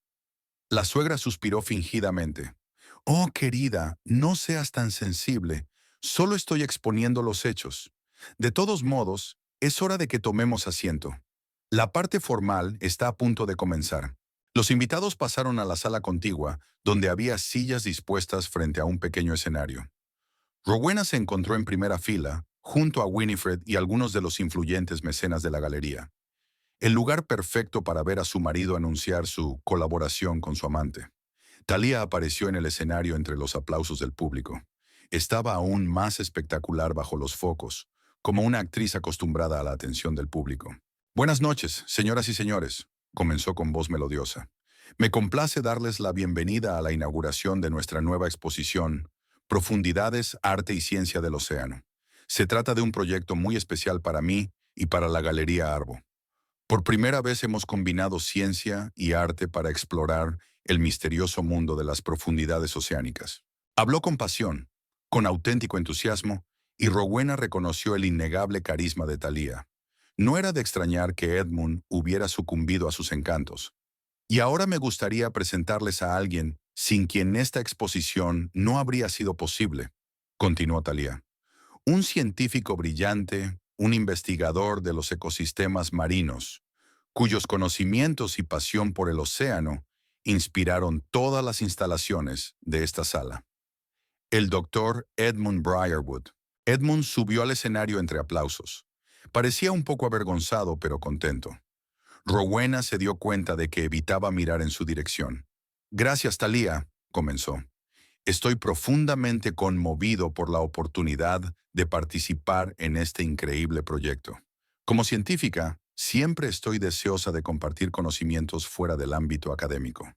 La suegra suspiró fingidamente. «Oh, querida, no seas tan sensible. Solo estoy exponiendo los hechos. De todos modos, es hora de que tomemos asiento. La parte formal está a punto de comenzar». Los invitados pasaron a la sala contigua, donde había sillas dispuestas frente a un pequeño escenario. Rowena se encontró en primera fila, junto a Winifred y algunos de los influyentes mecenas de la galería. El lugar perfecto para ver a su marido anunciar su colaboración con su amante. Thalia apareció en el escenario entre los aplausos del público. Estaba aún más espectacular bajo los focos, como una actriz acostumbrada a la atención del público. «Buenas noches, señoras y señores», comenzó con voz melodiosa. «Me complace darles la bienvenida a la inauguración de nuestra nueva exposición, Profundidades, Arte y Ciencia del Océano. Se trata de un proyecto muy especial para mí y para la Galería Arbo. Por primera vez hemos combinado ciencia y arte para explorar el misterioso mundo de las profundidades oceánicas». Habló con pasión, con auténtico entusiasmo, y Rowena reconoció el innegable carisma de Thalia. No era de extrañar que Edmund hubiera sucumbido a sus encantos. «Y ahora me gustaría presentarles a alguien sin quien esta exposición no habría sido posible», continuó Thalia. «Un científico brillante, un investigador de los ecosistemas marinos, cuyos conocimientos y pasión por el océano inspiraron todas las instalaciones de esta sala. El doctor Edmund Briarwood». Edmund subió al escenario entre aplausos. Parecía un poco avergonzado, pero contento. Rowena se dio cuenta de que evitaba mirar en su dirección. Gracias, Thalía, comenzó. Estoy profundamente conmovido por la oportunidad de participar en este increíble proyecto. Como científica, siempre estoy deseosa de compartir conocimientos fuera del ámbito académico.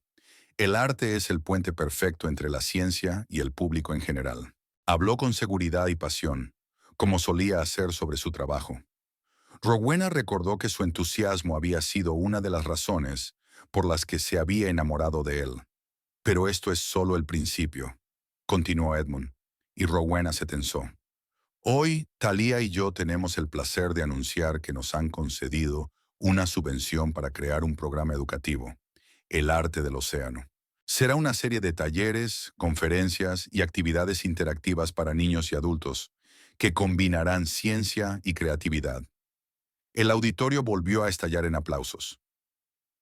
El arte es el puente perfecto entre la ciencia y el público en general. Habló con seguridad y pasión, como solía hacer sobre su trabajo. Rowena recordó que su entusiasmo había sido una de las razones por las que se había enamorado de él. Pero esto es solo el principio, continuó Edmund, y Rowena se tensó. Hoy, Thalía y yo tenemos el placer de anunciar que nos han concedido una subvención para crear un programa educativo, El Arte del Océano. Será una serie de talleres, conferencias y actividades interactivas para niños y adultos que combinarán ciencia y creatividad. El auditorio volvió a estallar en aplausos.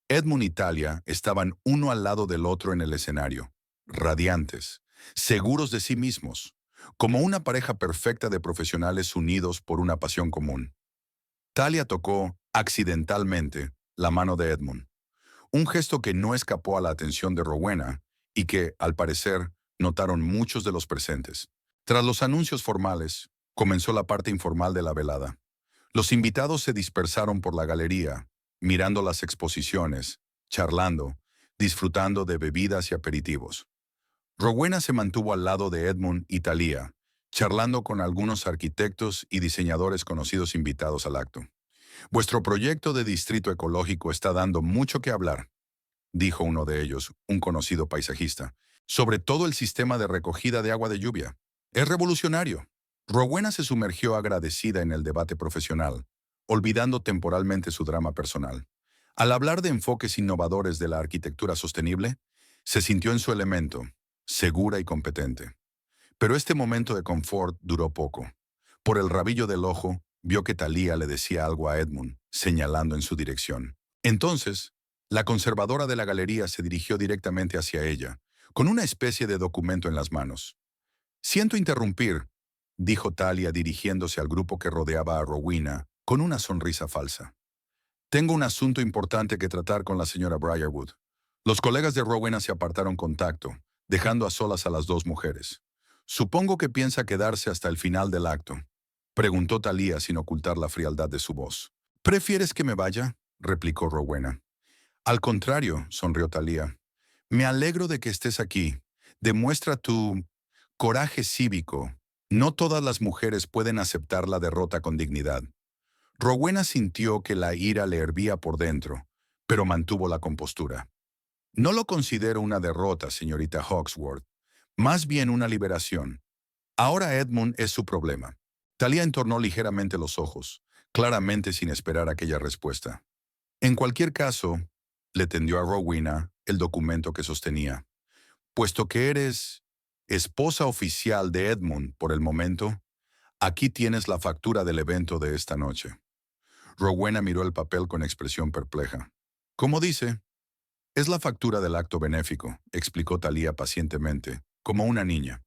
Edmund y Thalia estaban uno al lado del otro en el escenario, radiantes, seguros de sí mismos, como una pareja perfecta de profesionales unidos por una pasión común. Thalia tocó, accidentalmente, la mano de Edmund, un gesto que no escapó a la atención de Rowena y que, al parecer, notaron muchos de los presentes. Tras los anuncios formales, comenzó la parte informal de la velada. Los invitados se dispersaron por la galería, mirando las exposiciones, charlando, disfrutando de bebidas y aperitivos. Rowena se mantuvo al lado de Edmund y Thalía, charlando con algunos arquitectos y diseñadores conocidos invitados al acto. Vuestro proyecto de distrito ecológico está dando mucho que hablar, dijo uno de ellos, un conocido paisajista, sobre todo el sistema de recogida de agua de lluvia. Es revolucionario. Rowena se sumergió agradecida en el debate profesional, olvidando temporalmente su drama personal. Al hablar de enfoques innovadores de la arquitectura sostenible, se sintió en su elemento, segura y competente. Pero este momento de confort duró poco. Por el rabillo del ojo, vio que Thalía le decía algo a Edmund, señalando en su dirección. Entonces, la conservadora de la galería se dirigió directamente hacia ella, con una especie de documento en las manos. Siento interrumpir, dijo Thalia dirigiéndose al grupo que rodeaba a Rowena, con una sonrisa falsa. Tengo un asunto importante que tratar con la señora Briarwood. Los colegas de Rowena se apartaron con tacto, dejando a solas a las dos mujeres. Supongo que piensa quedarse hasta el final del acto, preguntó Thalía sin ocultar la frialdad de su voz. ¿Prefieres que me vaya?, replicó Rowena. Al contrario, sonrió Thalía. Me alegro de que estés aquí. Demuestra tu coraje cívico. No todas las mujeres pueden aceptar la derrota con dignidad. Rowena sintió que la ira le hervía por dentro, pero mantuvo la compostura. No lo considero una derrota, señorita Hawksworth. Más bien una liberación. Ahora Edmund es su problema. Thalía entornó ligeramente los ojos, claramente sin esperar aquella respuesta. En cualquier caso, le tendió a Rowena el documento que sostenía. Puesto que eres esposa oficial de Edmund por el momento, aquí tienes la factura del evento de esta noche. Rowena miró el papel con expresión perpleja. ¿Cómo dice? Es la factura del acto benéfico, explicó Thalía pacientemente, como una niña.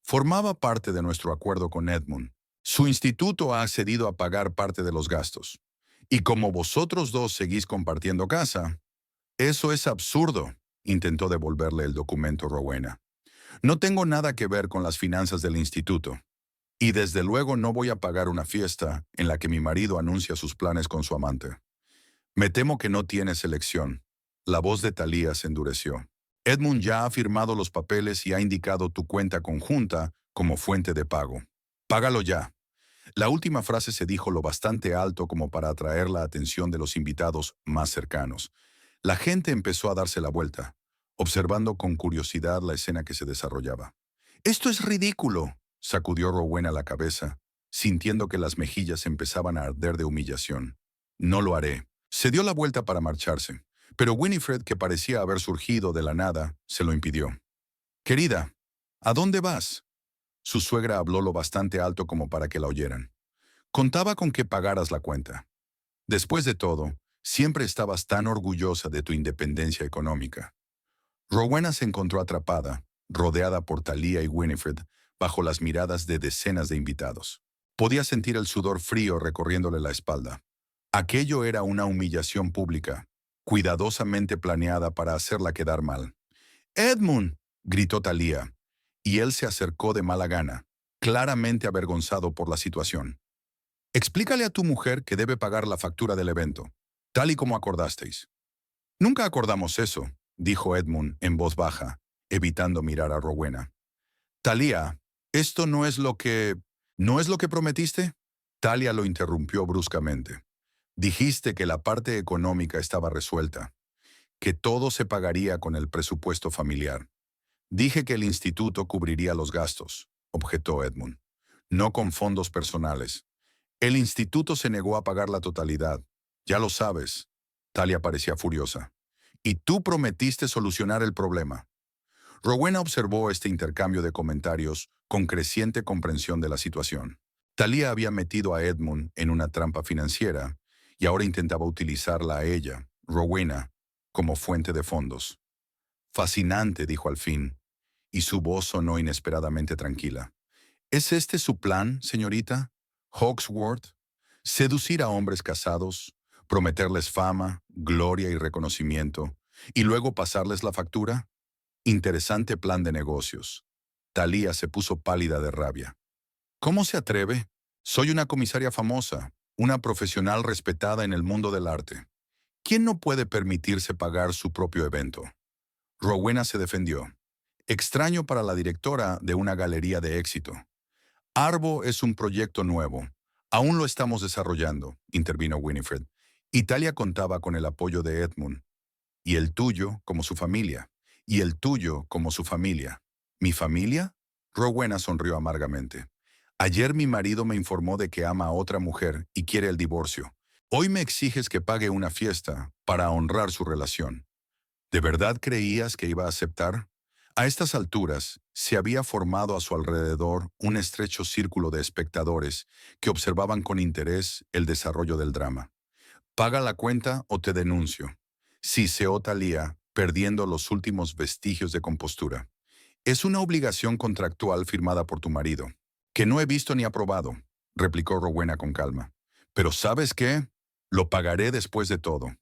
Formaba parte de nuestro acuerdo con Edmund. Su instituto ha accedido a pagar parte de los gastos. Y como vosotros dos seguís compartiendo casa, eso es absurdo, intentó devolverle el documento Rowena. No tengo nada que ver con las finanzas del instituto. Y desde luego no voy a pagar una fiesta en la que mi marido anuncia sus planes con su amante. Me temo que no tienes elección. La voz de Thalía se endureció. Edmund ya ha firmado los papeles y ha indicado tu cuenta conjunta como fuente de pago. Págalo ya. La última frase se dijo lo bastante alto como para atraer la atención de los invitados más cercanos. La gente empezó a darse la vuelta, observando con curiosidad la escena que se desarrollaba. «¡Esto es ridículo!», sacudió Rowena la cabeza, sintiendo que las mejillas empezaban a arder de humillación. «No lo haré». Se dio la vuelta para marcharse, pero Winifred, que parecía haber surgido de la nada, se lo impidió. «Querida, ¿a dónde vas?». Su suegra habló lo bastante alto como para que la oyeran. «Contaba con que pagaras la cuenta. Después de todo, siempre estabas tan orgullosa de tu independencia económica». Rowena se encontró atrapada, rodeada por Thalía y Winifred, bajo las miradas de decenas de invitados. Podía sentir el sudor frío recorriéndole la espalda. Aquello era una humillación pública, cuidadosamente planeada para hacerla quedar mal. «Edmund», gritó Thalía, y él se acercó de mala gana, claramente avergonzado por la situación. «Explícale a tu mujer que debe pagar la factura del evento, tal y como acordasteis». «Nunca acordamos eso», dijo Edmund en voz baja, evitando mirar a Rowena. «Thalía, ¿esto no es lo que prometiste?» Thalia lo interrumpió bruscamente. «Dijiste que la parte económica estaba resuelta, que todo se pagaría con el presupuesto familiar. Dije que el instituto cubriría los gastos», objetó Edmund, «no con fondos personales. El instituto se negó a pagar la totalidad. Ya lo sabes». Thalia parecía furiosa. «Y tú prometiste solucionar el problema». Rowena observó este intercambio de comentarios con creciente comprensión de la situación. Thalia había metido a Edmund en una trampa financiera y ahora intentaba utilizarla a ella, Rowena, como fuente de fondos. «Fascinante», dijo al fin, y su voz sonó inesperadamente tranquila. «¿Es este su plan, señorita Hawksworth? ¿Seducir a hombres casados, prometerles fama, gloria y reconocimiento, y luego pasarles la factura? Interesante plan de negocios». Thalía se puso pálida de rabia. «¿Cómo se atreve? Soy una comisaria famosa, una profesional respetada en el mundo del arte. ¿Quién no puede permitirse pagar su propio evento?». Rowena se defendió. «Extraño para la directora de una galería de éxito. Arbo es un proyecto nuevo. Aún lo estamos desarrollando», intervino Winifred. «Italia contaba con el apoyo de Edmund. Y el tuyo como su familia. Y el tuyo como su familia». «¿Mi familia?». Rowena sonrió amargamente. «Ayer mi marido me informó de que ama a otra mujer y quiere el divorcio. Hoy me exiges que pague una fiesta para honrar su relación. ¿De verdad creías que iba a aceptar?». A estas alturas, se había formado a su alrededor un estrecho círculo de espectadores que observaban con interés el desarrollo del drama. «Paga la cuenta o te denuncio», siseó Thalía, perdiendo los últimos vestigios de compostura. «Es una obligación contractual firmada por tu marido, que no he visto ni aprobado», replicó Rowena con calma. «Pero ¿sabes qué? Lo pagaré después de todo».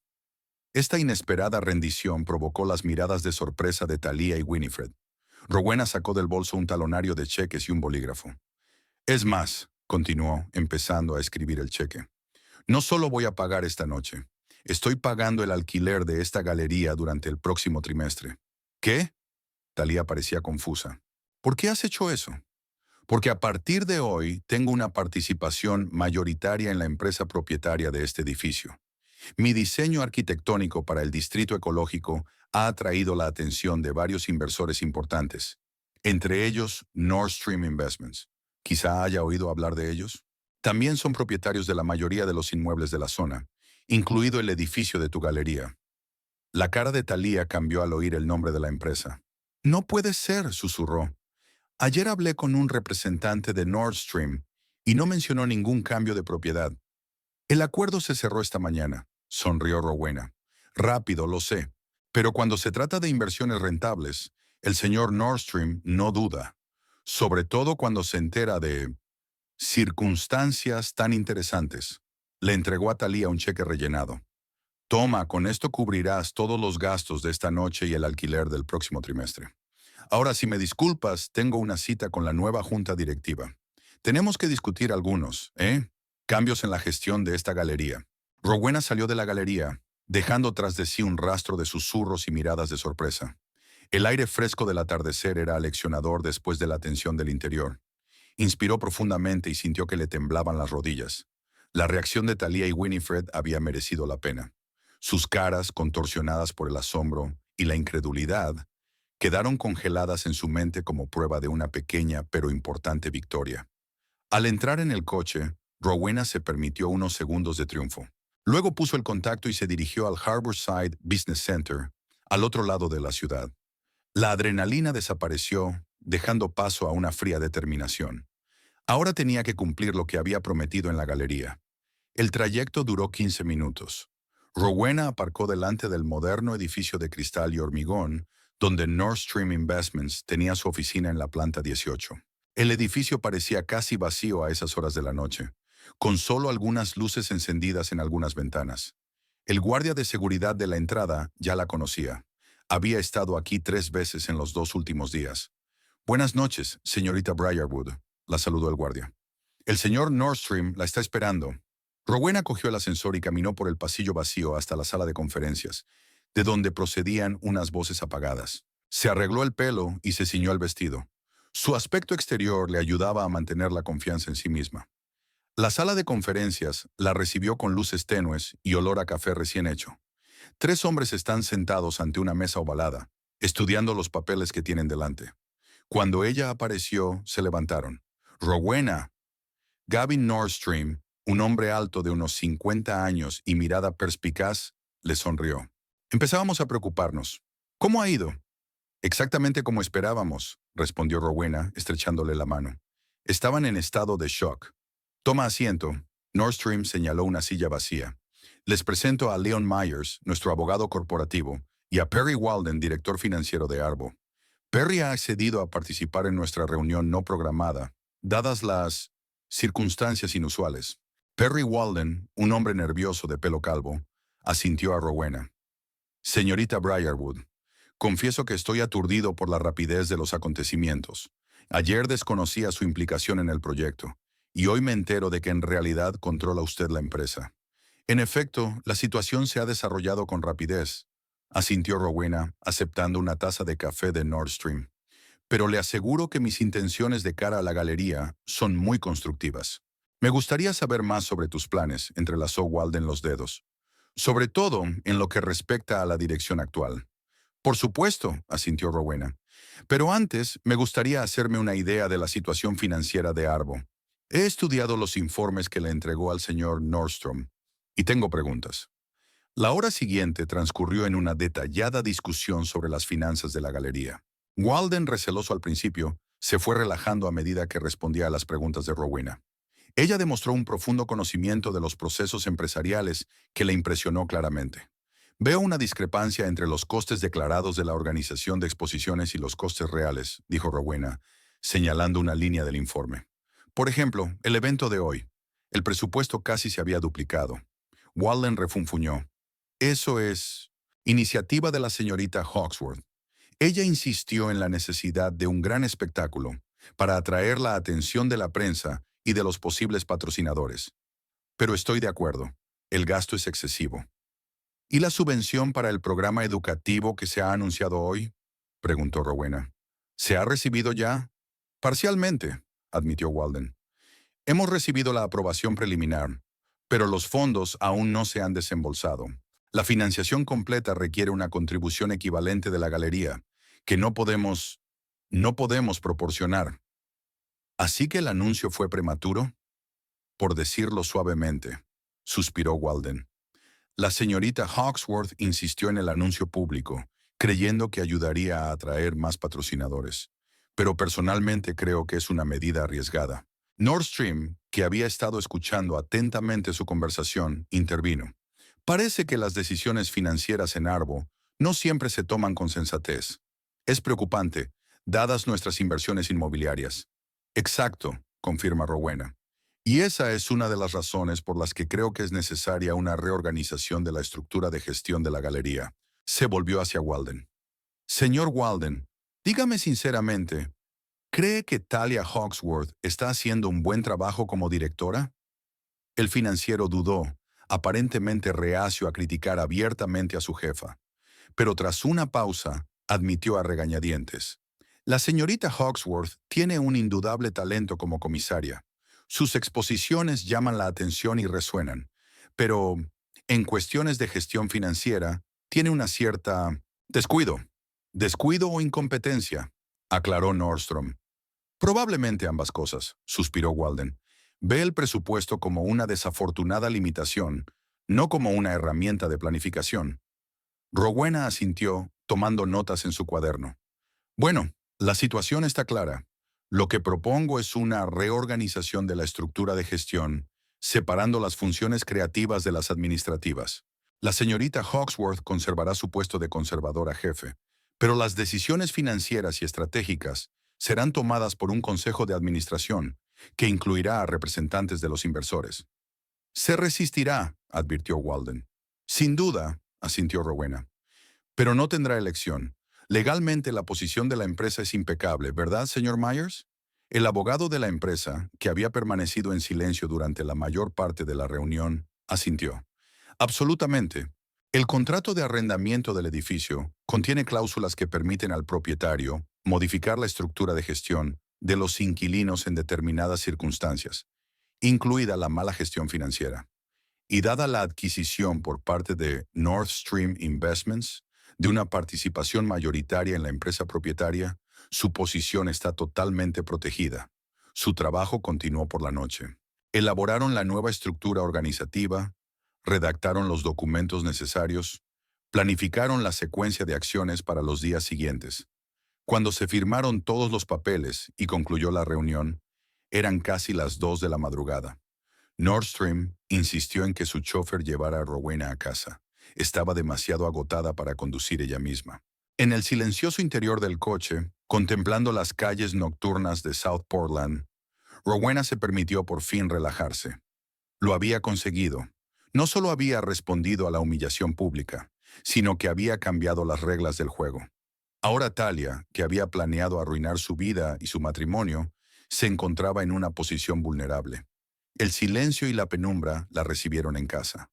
Esta inesperada rendición provocó las miradas de sorpresa de Thalía y Winifred. Rowena sacó del bolso un talonario de cheques y un bolígrafo. «Es más», continuó, empezando a escribir el cheque, «no solo voy a pagar esta noche. Estoy pagando el alquiler de esta galería durante el próximo trimestre». «¿Qué?». Thalía parecía confusa. «¿Por qué has hecho eso?». «Porque a partir de hoy tengo una participación mayoritaria en la empresa propietaria de este edificio. Mi diseño arquitectónico para el distrito ecológico ha atraído la atención de varios inversores importantes, entre ellos Nord Stream Investments. Quizá haya oído hablar de ellos. También son propietarios de la mayoría de los inmuebles de la zona, incluido el edificio de tu galería». La cara de Thalía cambió al oír el nombre de la empresa. «No puede ser», susurró. «Ayer hablé con un representante de Nord Stream y no mencionó ningún cambio de propiedad». «El acuerdo se cerró esta mañana», sonrió Rowena. «Rápido, lo sé. Pero cuando se trata de inversiones rentables, el señor Nord Stream no duda. Sobre todo cuando se entera de circunstancias tan interesantes». Le entregó a Thalía un cheque rellenado. «Toma, con esto cubrirás todos los gastos de esta noche y el alquiler del próximo trimestre. Ahora, si me disculpas, tengo una cita con la nueva junta directiva. Tenemos que discutir algunos, cambios en la gestión de esta galería». Rowena salió de la galería, dejando tras de sí un rastro de susurros y miradas de sorpresa. El aire fresco del atardecer era aleccionador después de la tensión del interior. Inspiró profundamente y sintió que le temblaban las rodillas. La reacción de Thalía y Winifred había merecido la pena. Sus caras, contorsionadas por el asombro y la incredulidad, quedaron congeladas en su mente como prueba de una pequeña pero importante victoria. Al entrar en el coche, Rowena se permitió unos segundos de triunfo. Luego puso el contacto y se dirigió al Harborside Business Center, al otro lado de la ciudad. La adrenalina desapareció, dejando paso a una fría determinación. Ahora tenía que cumplir lo que había prometido en la galería. El trayecto duró 15 minutos. Rowena aparcó delante del moderno edificio de cristal y hormigón, donde Nord Stream Investments tenía su oficina en la planta 18. El edificio parecía casi vacío a esas horas de la noche. con solo algunas luces encendidas en algunas ventanas. El guardia de seguridad de la entrada ya la conocía. Había estado aquí 3 veces en los 2 últimos días. Buenas noches, señorita Briarwood, la saludó el guardia. El señor Nordstrom la está esperando. Rowena cogió el ascensor y caminó por el pasillo vacío hasta la sala de conferencias, de donde procedían unas voces apagadas. Se arregló el pelo y se ciñó el vestido. Su aspecto exterior le ayudaba a mantener la confianza en sí misma. La sala de conferencias la recibió con luces tenues y olor a café recién hecho. 3 hombres están sentados ante una mesa ovalada, estudiando los papeles que tienen delante. Cuando ella apareció, se levantaron. Rowena. Gavin Nordstrom, un hombre alto de unos 50 años y mirada perspicaz, le sonrió. Empezábamos a preocuparnos. ¿Cómo ha ido? Exactamente como esperábamos, respondió Rowena, estrechándole la mano. Estaban en estado de shock. Toma asiento. Nordstrom señaló una silla vacía. Les presento a Leon Myers, nuestro abogado corporativo, y a Perry Walden, director financiero de Arbo. Perry ha accedido a participar en nuestra reunión no programada, dadas las circunstancias inusuales. Perry Walden, un hombre nervioso de pelo calvo, asintió a Rowena. Señorita Briarwood, confieso que estoy aturdido por la rapidez de los acontecimientos. Ayer desconocía su implicación en el proyecto, y hoy me entero de que en realidad controla usted la empresa. En efecto, la situación se ha desarrollado con rapidez, asintió Rowena, aceptando una taza de café de Nordstrom. Pero le aseguro que mis intenciones de cara a la galería son muy constructivas. Me gustaría saber más sobre tus planes, entrelazó Walden los dedos. Sobre todo en lo que respecta a la dirección actual. Por supuesto, asintió Rowena. Pero antes, me gustaría hacerme una idea de la situación financiera de Arbo. He estudiado los informes que le entregó al señor Nordstrom y tengo preguntas. La hora siguiente transcurrió en una detallada discusión sobre las finanzas de la galería. Walden, receloso al principio, se fue relajando a medida que respondía a las preguntas de Rowena. Ella demostró un profundo conocimiento de los procesos empresariales que le impresionó claramente. Veo una discrepancia entre los costes declarados de la organización de exposiciones y los costes reales, dijo Rowena, señalando una línea del informe. Por ejemplo, el evento de hoy. El presupuesto casi se había duplicado. Walden refunfuñó. Eso es iniciativa de la señorita Hawksworth. Ella insistió en la necesidad de un gran espectáculo para atraer la atención de la prensa y de los posibles patrocinadores. Pero estoy de acuerdo, el gasto es excesivo. ¿Y la subvención para el programa educativo que se ha anunciado hoy? Preguntó Rowena. ¿Se ha recibido ya? Parcialmente, admitió Walden. Hemos recibido la aprobación preliminar, pero los fondos aún no se han desembolsado. La financiación completa requiere una contribución equivalente de la galería, que no podemos proporcionar. ¿Así que el anuncio fue prematuro? Por decirlo suavemente, suspiró Walden. La señorita Hawksworth insistió en el anuncio público, creyendo que ayudaría a atraer más patrocinadores. Pero personalmente creo que es una medida arriesgada. Nordstrom, que había estado escuchando atentamente su conversación, intervino. Parece que las decisiones financieras en Arbo no siempre se toman con sensatez. Es preocupante, dadas nuestras inversiones inmobiliarias. Exacto, confirma Rowena. Y esa es una de las razones por las que creo que es necesaria una reorganización de la estructura de gestión de la galería. Se volvió hacia Walden. Señor Walden, dígame sinceramente, ¿cree que Talia Hawksworth está haciendo un buen trabajo como directora? El financiero dudó, aparentemente reacio a criticar abiertamente a su jefa. Pero tras una pausa, admitió a regañadientes. La señorita Hawksworth tiene un indudable talento como comisaria. Sus exposiciones llaman la atención y resuenan, pero en cuestiones de gestión financiera tiene una cierta descuido. Descuido o incompetencia, aclaró Nordstrom. Probablemente ambas cosas, suspiró Walden. Ve el presupuesto como una desafortunada limitación, no como una herramienta de planificación. Rowena asintió, tomando notas en su cuaderno. Bueno, la situación está clara. Lo que propongo es una reorganización de la estructura de gestión, separando las funciones creativas de las administrativas. La señorita Hawksworth conservará su puesto de conservadora jefe, pero las decisiones financieras y estratégicas serán tomadas por un consejo de administración que incluirá a representantes de los inversores. Se resistirá, advirtió Walden. Sin duda, asintió Rowena. Pero no tendrá elección. Legalmente la posición de la empresa es impecable, ¿verdad, señor Myers? El abogado de la empresa, que había permanecido en silencio durante la mayor parte de la reunión, asintió. Absolutamente. El contrato de arrendamiento del edificio contiene cláusulas que permiten al propietario modificar la estructura de gestión de los inquilinos en determinadas circunstancias, incluida la mala gestión financiera. Y dada la adquisición por parte de North Stream Investments de una participación mayoritaria en la empresa propietaria, su posición está totalmente protegida. Su trabajo continuó por la noche. Elaboraron la nueva estructura organizativa, redactaron los documentos necesarios, planificaron la secuencia de acciones para los días siguientes. Cuando se firmaron todos los papeles y concluyó la reunión, eran casi las 2 de la madrugada. Nordstrom insistió en que su chofer llevara a Rowena a casa. Estaba demasiado agotada para conducir ella misma. En el silencioso interior del coche, contemplando las calles nocturnas de South Portland, Rowena se permitió por fin relajarse. Lo había conseguido. No solo había respondido a la humillación pública, sino que había cambiado las reglas del juego. Ahora Talia, que había planeado arruinar su vida y su matrimonio, se encontraba en una posición vulnerable. El silencio y la penumbra la recibieron en casa.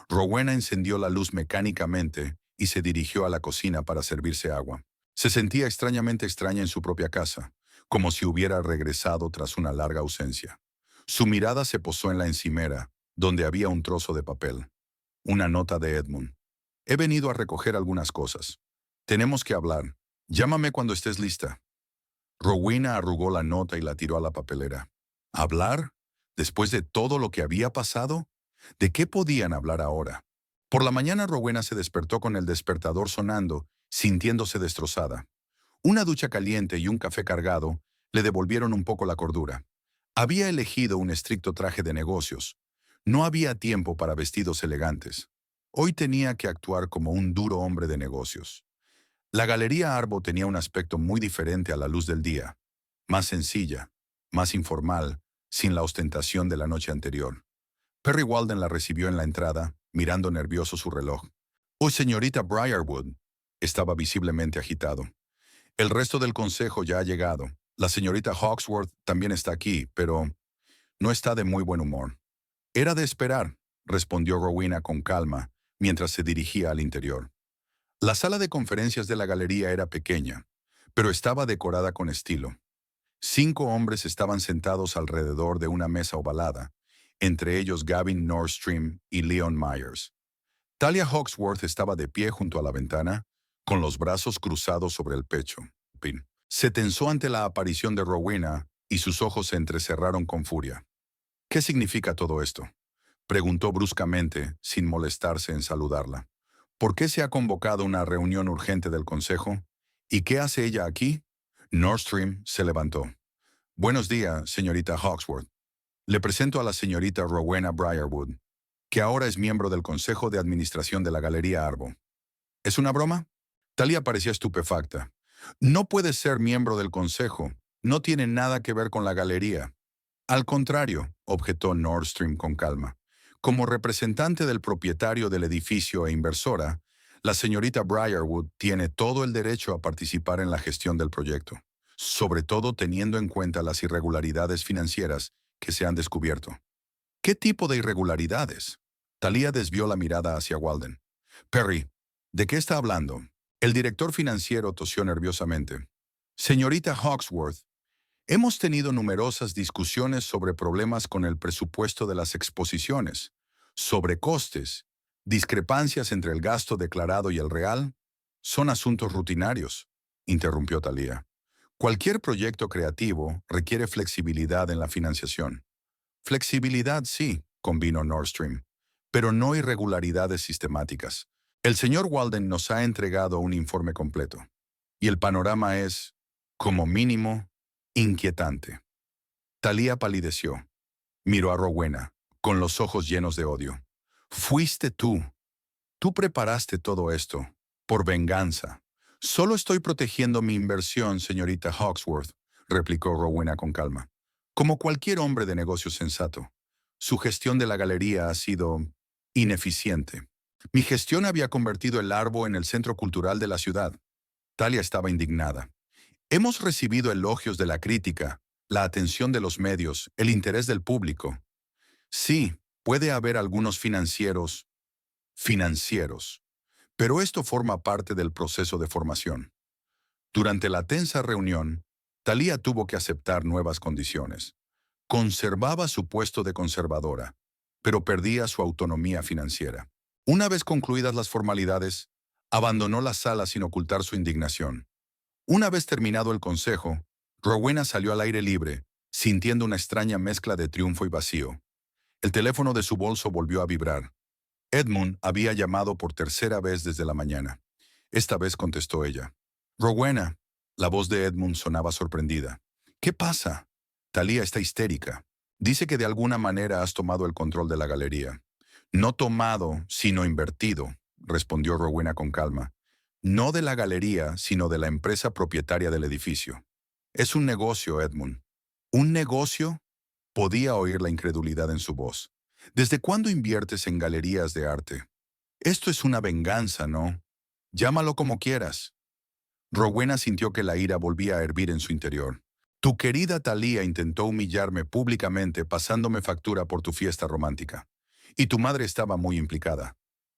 Rowena encendió la luz mecánicamente y se dirigió a la cocina para servirse agua. Se sentía extrañamente extraña en su propia casa, como si hubiera regresado tras una larga ausencia. Su mirada se posó en la encimera, donde había un trozo de papel. Una nota de Edmund. He venido a recoger algunas cosas. Tenemos que hablar. Llámame cuando estés lista. Rowena arrugó la nota y la tiró a la papelera. ¿Hablar? ¿Después de todo lo que había pasado? ¿De qué podían hablar ahora? Por la mañana Rowena se despertó con el despertador sonando, sintiéndose destrozada. Una ducha caliente y un café cargado le devolvieron un poco la cordura. Había elegido un estricto traje de negocios. No había tiempo para vestidos elegantes. Hoy tenía que actuar como un duro hombre de negocios. La Galería Arbo tenía un aspecto muy diferente a la luz del día. Más sencilla, más informal, sin la ostentación de la noche anterior. Perry Walden la recibió en la entrada, mirando nervioso su reloj. «Oh, señorita Briarwood». Estaba visiblemente agitado. «El resto del consejo ya ha llegado. La señorita Hawksworth también está aquí, pero no está de muy buen humor». «Era de esperar», respondió Rowena con calma, mientras se dirigía al interior. La sala de conferencias de la galería era pequeña, pero estaba decorada con estilo. 5 hombres estaban sentados alrededor de una mesa ovalada, entre ellos Gavin Nordstrom y Leon Myers. Talia Hawksworth estaba de pie junto a la ventana, con los brazos cruzados sobre el pecho. Se tensó ante la aparición de Rowena y sus ojos se entrecerraron con furia. «¿Qué significa todo esto?», preguntó bruscamente, sin molestarse en saludarla. «¿Por qué se ha convocado una reunión urgente del consejo? ¿Y qué hace ella aquí?» Nordstrom se levantó. «Buenos días, señorita Hawksworth. Le presento a la señorita Rowena Briarwood, que ahora es miembro del Consejo de Administración de la Galería Arbo». «¿Es una broma?». Talia parecía estupefacta. «No puede ser miembro del consejo. No tiene nada que ver con la galería». «Al contrario», objetó Nordstrom con calma. «Como representante del propietario del edificio e inversora, la señorita Briarwood tiene todo el derecho a participar en la gestión del proyecto, sobre todo teniendo en cuenta las irregularidades financieras que se han descubierto». «¿Qué tipo de irregularidades?». Talia desvió la mirada hacia Walden. «Perry, ¿de qué está hablando?». El director financiero tosió nerviosamente. «Señorita Hawksworth, hemos tenido numerosas discusiones sobre problemas con el presupuesto de las exposiciones, sobrecostes, discrepancias entre el gasto declarado y el real. Son asuntos rutinarios», interrumpió Talia. «Cualquier proyecto creativo requiere flexibilidad en la financiación». «Flexibilidad sí», convino Nordstrom, «pero no irregularidades sistemáticas. El señor Walden nos ha entregado un informe completo, y el panorama es, como mínimo, inquietante». Talia palideció. Miró a Rowena, con los ojos llenos de odio. «Fuiste tú. Tú preparaste todo esto. Por venganza». «Solo estoy protegiendo mi inversión, señorita Hawksworth», replicó Rowena con calma. Como cualquier hombre de negocios sensato, su gestión de la galería ha sido ineficiente. Mi gestión había convertido el Arbo en el centro cultural de la ciudad. Talia estaba indignada. Hemos recibido elogios de la crítica, la atención de los medios, el interés del público. Sí, puede haber algunos financieros, pero esto forma parte del proceso de formación. Durante la tensa reunión, Talia tuvo que aceptar nuevas condiciones. Conservaba su puesto de conservadora, pero perdía su autonomía financiera. Una vez concluidas las formalidades, abandonó la sala sin ocultar su indignación. Una vez terminado el consejo, Rowena salió al aire libre, sintiendo una extraña mezcla de triunfo y vacío. El teléfono de su bolso volvió a vibrar. Edmund había llamado por tercera vez desde la mañana. Esta vez contestó ella. Rowena. La voz de Edmund sonaba sorprendida. ¿Qué pasa? Talia está histérica. Dice que de alguna manera has tomado el control de la galería. No tomado, sino invertido, respondió Rowena con calma. No de la galería, sino de la empresa propietaria del edificio. Es un negocio, Edmund. ¿Un negocio? Podía oír la incredulidad en su voz. ¿Desde cuándo inviertes en galerías de arte? Esto es una venganza, ¿no? Llámalo como quieras. Rowena sintió que la ira volvía a hervir en su interior. Tu querida Thalía intentó humillarme públicamente pasándome factura por tu fiesta romántica. Y tu madre estaba muy implicada.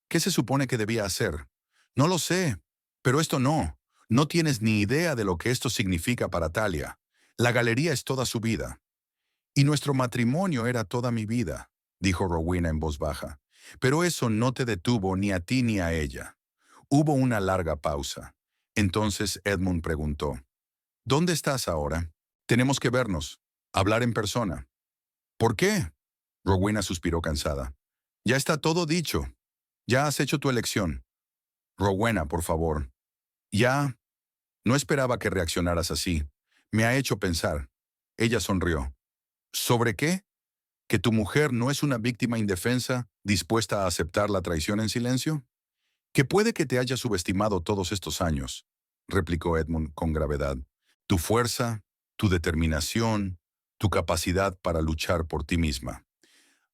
¿Qué se supone que debía hacer? No lo sé, pero esto no. No tienes ni idea de lo que esto significa para Thalia. La galería es toda su vida. Y nuestro matrimonio era toda mi vida, dijo Rowena en voz baja. Pero eso no te detuvo ni a ti ni a ella. Hubo una larga pausa. Entonces Edmund preguntó, ¿dónde estás ahora? Tenemos que vernos, hablar en persona. ¿Por qué? Rowena suspiró cansada. Ya está todo dicho. Ya has hecho tu elección. Rowena, por favor. Ya. No esperaba que reaccionaras así. Me ha hecho pensar. Ella sonrió. ¿Sobre qué? ¿Que tu mujer no es una víctima indefensa, dispuesta a aceptar la traición en silencio? Que puede que te haya subestimado todos estos años, replicó Edmund con gravedad. Tu fuerza, tu determinación, tu capacidad para luchar por ti misma.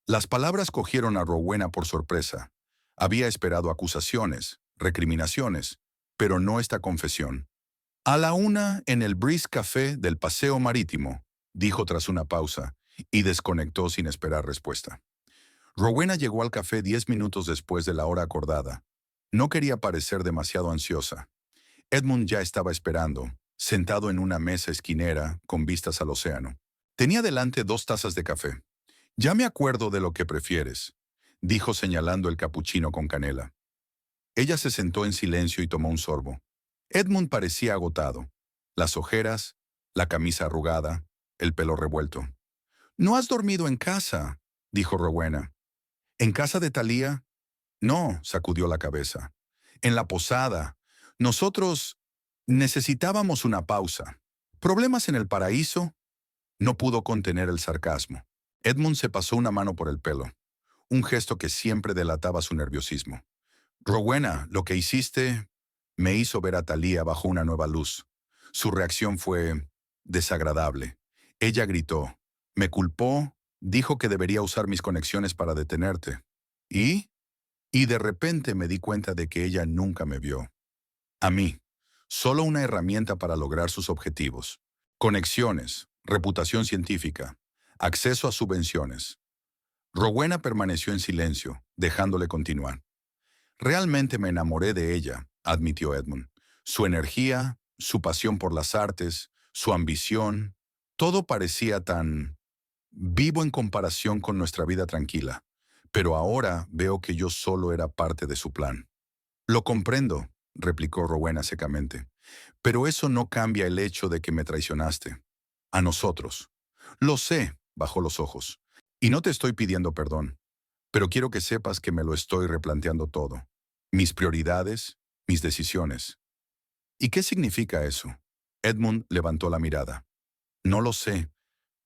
Las palabras cogieron a Rowena por sorpresa. Había esperado acusaciones, recriminaciones, pero no esta confesión. A la una en el Breeze Café del Paseo Marítimo, dijo tras una pausa, y desconectó sin esperar respuesta. Rowena llegó al café 10 minutos después de la hora acordada. No quería parecer demasiado ansiosa. Edmund ya estaba esperando, sentado en una mesa esquinera con vistas al océano. Tenía delante 2 tazas de café. Ya me acuerdo de lo que prefieres, dijo señalando el capuchino con canela. Ella se sentó en silencio y tomó un sorbo. Edmund parecía agotado. Las ojeras, la camisa arrugada, el pelo revuelto. «¿No has dormido en casa?», dijo Rowena. «¿En casa de Thalía?» «No», sacudió la cabeza. «En la posada. Nosotros necesitábamos una pausa. ¿Problemas en el paraíso?» No pudo contener el sarcasmo. Edmund se pasó una mano por el pelo, un gesto que siempre delataba su nerviosismo. «Rowena, lo que hiciste me hizo ver a Thalía bajo una nueva luz. Su reacción fue desagradable. Ella gritó, me culpó, dijo que debería usar mis conexiones para detenerte. ¿Y? Y de repente me di cuenta de que ella nunca me vio. A mí, solo una herramienta para lograr sus objetivos. Conexiones, reputación científica, acceso a subvenciones». Rowena permaneció en silencio, dejándole continuar. «Realmente me enamoré de ella», admitió Edmund. «Su energía, su pasión por las artes, su ambición, todo parecía tan vivo en comparación con nuestra vida tranquila. Pero ahora veo que yo solo era parte de su plan». «Lo comprendo», replicó Rowena secamente. «Pero eso no cambia el hecho de que me traicionaste. A nosotros». «Lo sé», bajó los ojos. «Y no te estoy pidiendo perdón. Pero quiero que sepas que me lo estoy replanteando todo. Mis prioridades, mis decisiones». «¿Y qué significa eso?» Edmund levantó la mirada. «No lo sé,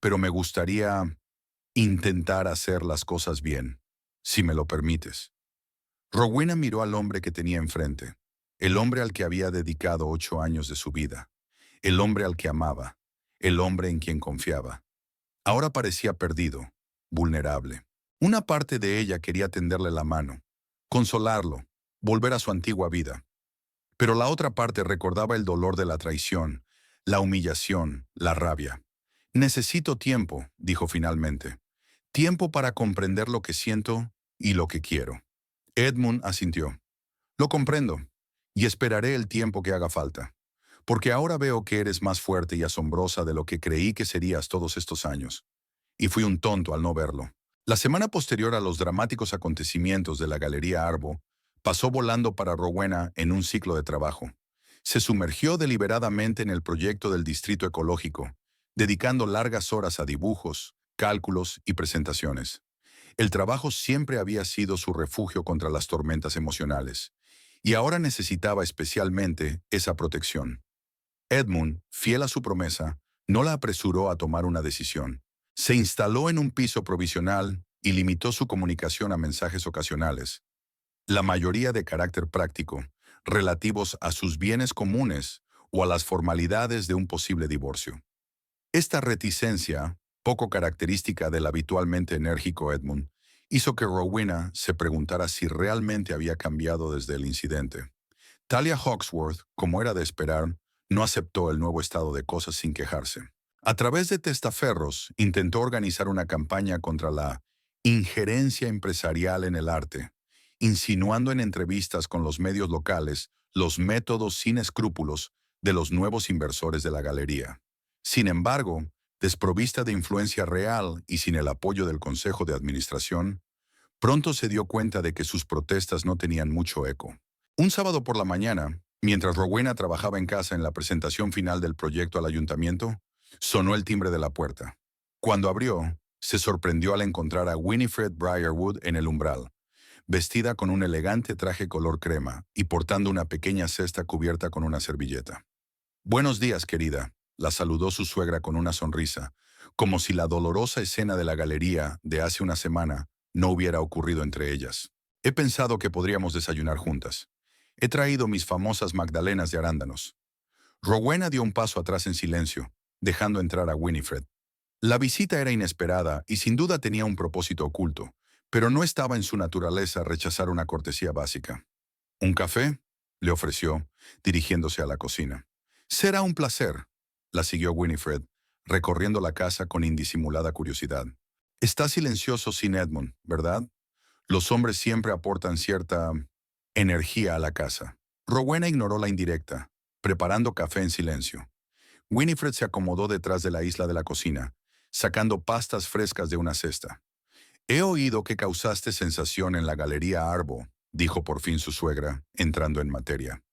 pero me gustaría intentar hacer las cosas bien, si me lo permites». Rowena miró al hombre que tenía enfrente, el hombre al que había dedicado 8 años de su vida, el hombre al que amaba, el hombre en quien confiaba. Ahora parecía perdido, vulnerable. Una parte de ella quería tenderle la mano, consolarlo, volver a su antigua vida. Pero la otra parte recordaba el dolor de la traición, la humillación, la rabia. Necesito tiempo, dijo finalmente. Tiempo para comprender lo que siento y lo que quiero. Edmund asintió. Lo comprendo, y esperaré el tiempo que haga falta, porque ahora veo que eres más fuerte y asombrosa de lo que creí que serías todos estos años. Y fui un tonto al no verlo. La semana posterior a los dramáticos acontecimientos de la Galería Arbo, pasó volando para Rowena en un ciclo de trabajo. Se sumergió deliberadamente en el proyecto del Distrito Ecológico, dedicando largas horas a dibujos, cálculos y presentaciones. El trabajo siempre había sido su refugio contra las tormentas emocionales, y ahora necesitaba especialmente esa protección. Edmund, fiel a su promesa, no la apresuró a tomar una decisión. Se instaló en un piso provisional y limitó su comunicación a mensajes ocasionales, la mayoría de carácter práctico, relativos a sus bienes comunes o a las formalidades de un posible divorcio. Esta reticencia, poco característica del habitualmente enérgico Edmund, hizo que Rowena se preguntara si realmente había cambiado desde el incidente. Talia Hawksworth, como era de esperar, no aceptó el nuevo estado de cosas sin quejarse. A través de testaferros, intentó organizar una campaña contra la injerencia empresarial en el arte, insinuando en entrevistas con los medios locales los métodos sin escrúpulos de los nuevos inversores de la galería. Sin embargo, desprovista de influencia real y sin el apoyo del Consejo de Administración, pronto se dio cuenta de que sus protestas no tenían mucho eco. Un sábado por la mañana, mientras Rowena trabajaba en casa en la presentación final del proyecto al ayuntamiento, sonó el timbre de la puerta. Cuando abrió, se sorprendió al encontrar a Winifred Briarwood en el umbral, vestida con un elegante traje color crema y portando una pequeña cesta cubierta con una servilleta. «Buenos días, querida», la saludó su suegra con una sonrisa, como si la dolorosa escena de la galería de hace una semana no hubiera ocurrido entre ellas. «He pensado que podríamos desayunar juntas. He traído mis famosas magdalenas de arándanos». Rowena dio un paso atrás en silencio, dejando entrar a Winifred. La visita era inesperada y sin duda tenía un propósito oculto, pero no estaba en su naturaleza rechazar una cortesía básica. «¿Un café?», le ofreció, dirigiéndose a la cocina. «Será un placer», la siguió Winifred, recorriendo la casa con indisimulada curiosidad. «Está silencioso sin Edmund, ¿verdad? Los hombres siempre aportan cierta energía a la casa». Rowena ignoró la indirecta, preparando café en silencio. Winifred se acomodó detrás de la isla de la cocina, sacando pastas frescas de una cesta. «He oído que causaste sensación en la Galería Arbo», dijo por fin su suegra, entrando en materia.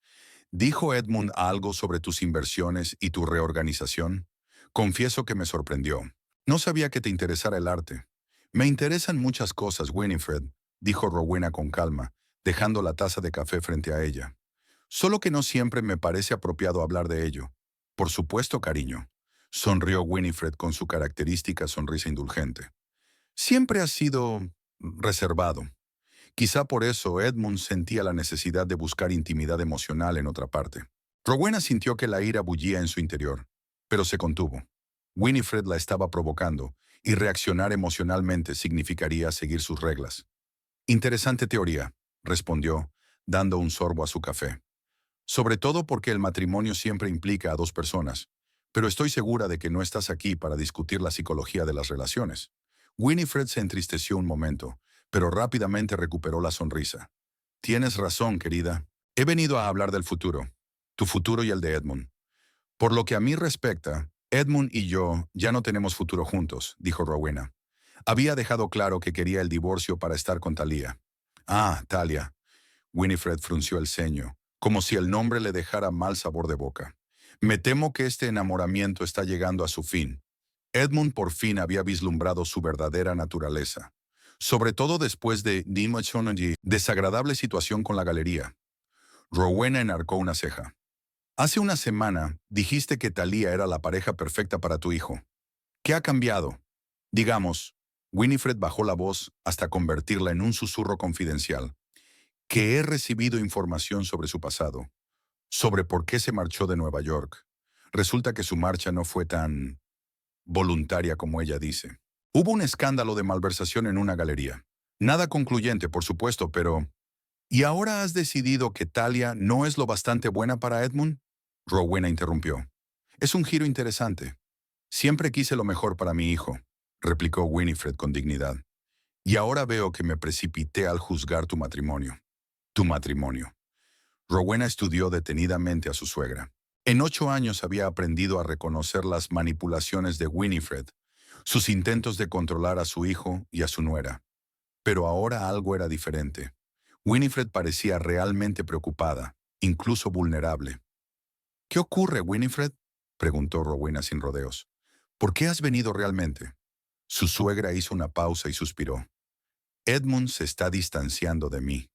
«¿Dijo Edmund algo sobre tus inversiones y tu reorganización? Confieso que me sorprendió. No sabía que te interesara el arte». «Me interesan muchas cosas, Winifred», dijo Rowena con calma, dejando la taza de café frente a ella. «Solo que no siempre me parece apropiado hablar de ello». «Por supuesto, cariño», sonrió Winifred con su característica sonrisa indulgente. «Siempre has sido reservado. Quizá por eso Edmund sentía la necesidad de buscar intimidad emocional en otra parte». Rowena sintió que la ira bullía en su interior, pero se contuvo. Winifred la estaba provocando, y reaccionar emocionalmente significaría seguir sus reglas. «Interesante teoría», respondió, dando un sorbo a su café. «Sobre todo porque el matrimonio siempre implica a dos personas, pero estoy segura de que no estás aquí para discutir la psicología de las relaciones». Winifred se entristeció un momento, pero rápidamente recuperó la sonrisa. «Tienes razón, querida. He venido a hablar del futuro, tu futuro y el de Edmund. Por lo que a mí respecta, Edmund y yo ya no tenemos futuro juntos», dijo Rowena. Había dejado claro que quería el divorcio para estar con Talia. «Ah, Talia». Winifred frunció el ceño, como si el nombre le dejara mal sabor de boca. «Me temo que este enamoramiento está llegando a su fin». Edmund por fin había vislumbrado su verdadera naturaleza, sobre todo después de Dimochonji, desagradable situación con la galería. Rowena enarcó una ceja. «Hace una semana dijiste que Talia era la pareja perfecta para tu hijo. ¿Qué ha cambiado?» «Digamos», Winifred bajó la voz hasta convertirla en un susurro confidencial, «que he recibido información sobre su pasado, sobre por qué se marchó de Nueva York. Resulta que su marcha no fue tan voluntaria como ella dice. Hubo un escándalo de malversación en una galería. Nada concluyente, por supuesto, pero... ¿Y ahora has decidido que Talia no es lo bastante buena para Edmund? Rowena interrumpió. Es un giro interesante. Siempre quise lo mejor para mi hijo, replicó Winifred con dignidad. Y ahora veo que me precipité al juzgar tu matrimonio. Tu matrimonio. Rowena estudió detenidamente a su suegra. En 8 años había aprendido a reconocer las manipulaciones de Winifred, sus intentos de controlar a su hijo y a su nuera. Pero ahora algo era diferente. Winifred parecía realmente preocupada, incluso vulnerable. ¿Qué ocurre, Winifred?, preguntó Rowena sin rodeos. ¿Por qué has venido realmente? Su suegra hizo una pausa y suspiró. Edmund se está distanciando de mí.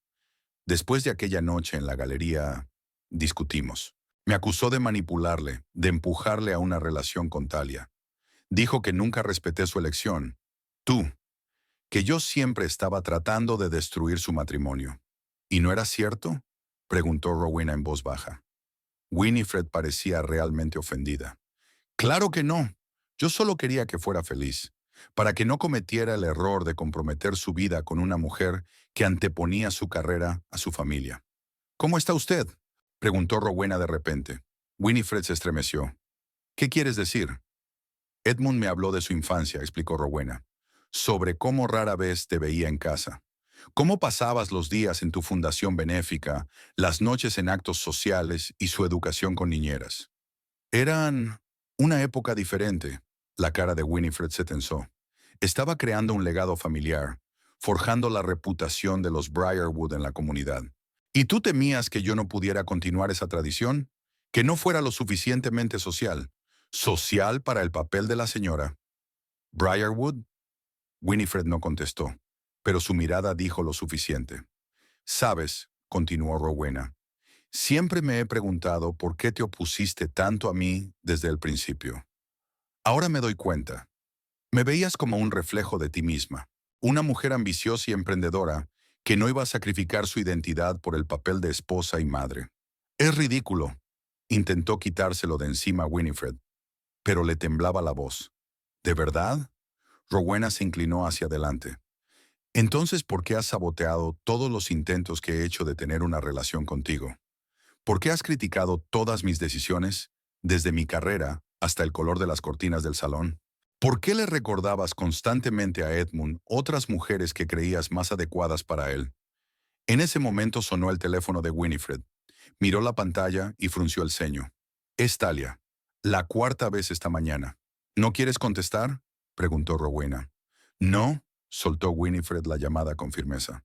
Después de aquella noche en la galería, discutimos. Me acusó de manipularle, de empujarle a una relación con Talia. Dijo que nunca respeté su elección. Tú, que yo siempre estaba tratando de destruir su matrimonio. ¿Y no era cierto?, preguntó Rowena en voz baja. Winifred parecía realmente ofendida. Claro que no. Yo solo quería que fuera feliz, para que no cometiera el error de comprometer su vida con una mujer que anteponía su carrera a su familia. ¿Cómo está usted?, preguntó Rowena de repente. Winifred se estremeció. ¿Qué quieres decir? Edmund me habló de su infancia, explicó Rowena, sobre cómo rara vez te veía en casa. Cómo pasabas los días en tu fundación benéfica, las noches en actos sociales y su educación con niñeras. Eran una época diferente. La cara de Winifred se tensó. Estaba creando un legado familiar, forjando la reputación de los Briarwood en la comunidad. ¿Y tú temías que yo no pudiera continuar esa tradición? ¿Que no fuera lo suficientemente social? ¿Social para el papel de la señora? ¿Briarwood? Winifred no contestó, pero su mirada dijo lo suficiente. Sabes, continuó Rowena, siempre me he preguntado por qué te opusiste tanto a mí desde el principio. Ahora me doy cuenta. Me veías como un reflejo de ti misma, una mujer ambiciosa y emprendedora que no iba a sacrificar su identidad por el papel de esposa y madre. Es ridículo. Intentó quitárselo de encima a Winifred, pero le temblaba la voz. ¿De verdad? Rowena se inclinó hacia adelante. Entonces, ¿por qué has saboteado todos los intentos que he hecho de tener una relación contigo? ¿Por qué has criticado todas mis decisiones, desde mi carrera hasta el color de las cortinas del salón? ¿Por qué le recordabas constantemente a Edmund otras mujeres que creías más adecuadas para él? En ese momento sonó el teléfono de Winifred. Miró la pantalla y frunció el ceño. Es Talia. La 4ª vez esta mañana. ¿No quieres contestar?, preguntó Rowena. No, soltó Winifred la llamada con firmeza.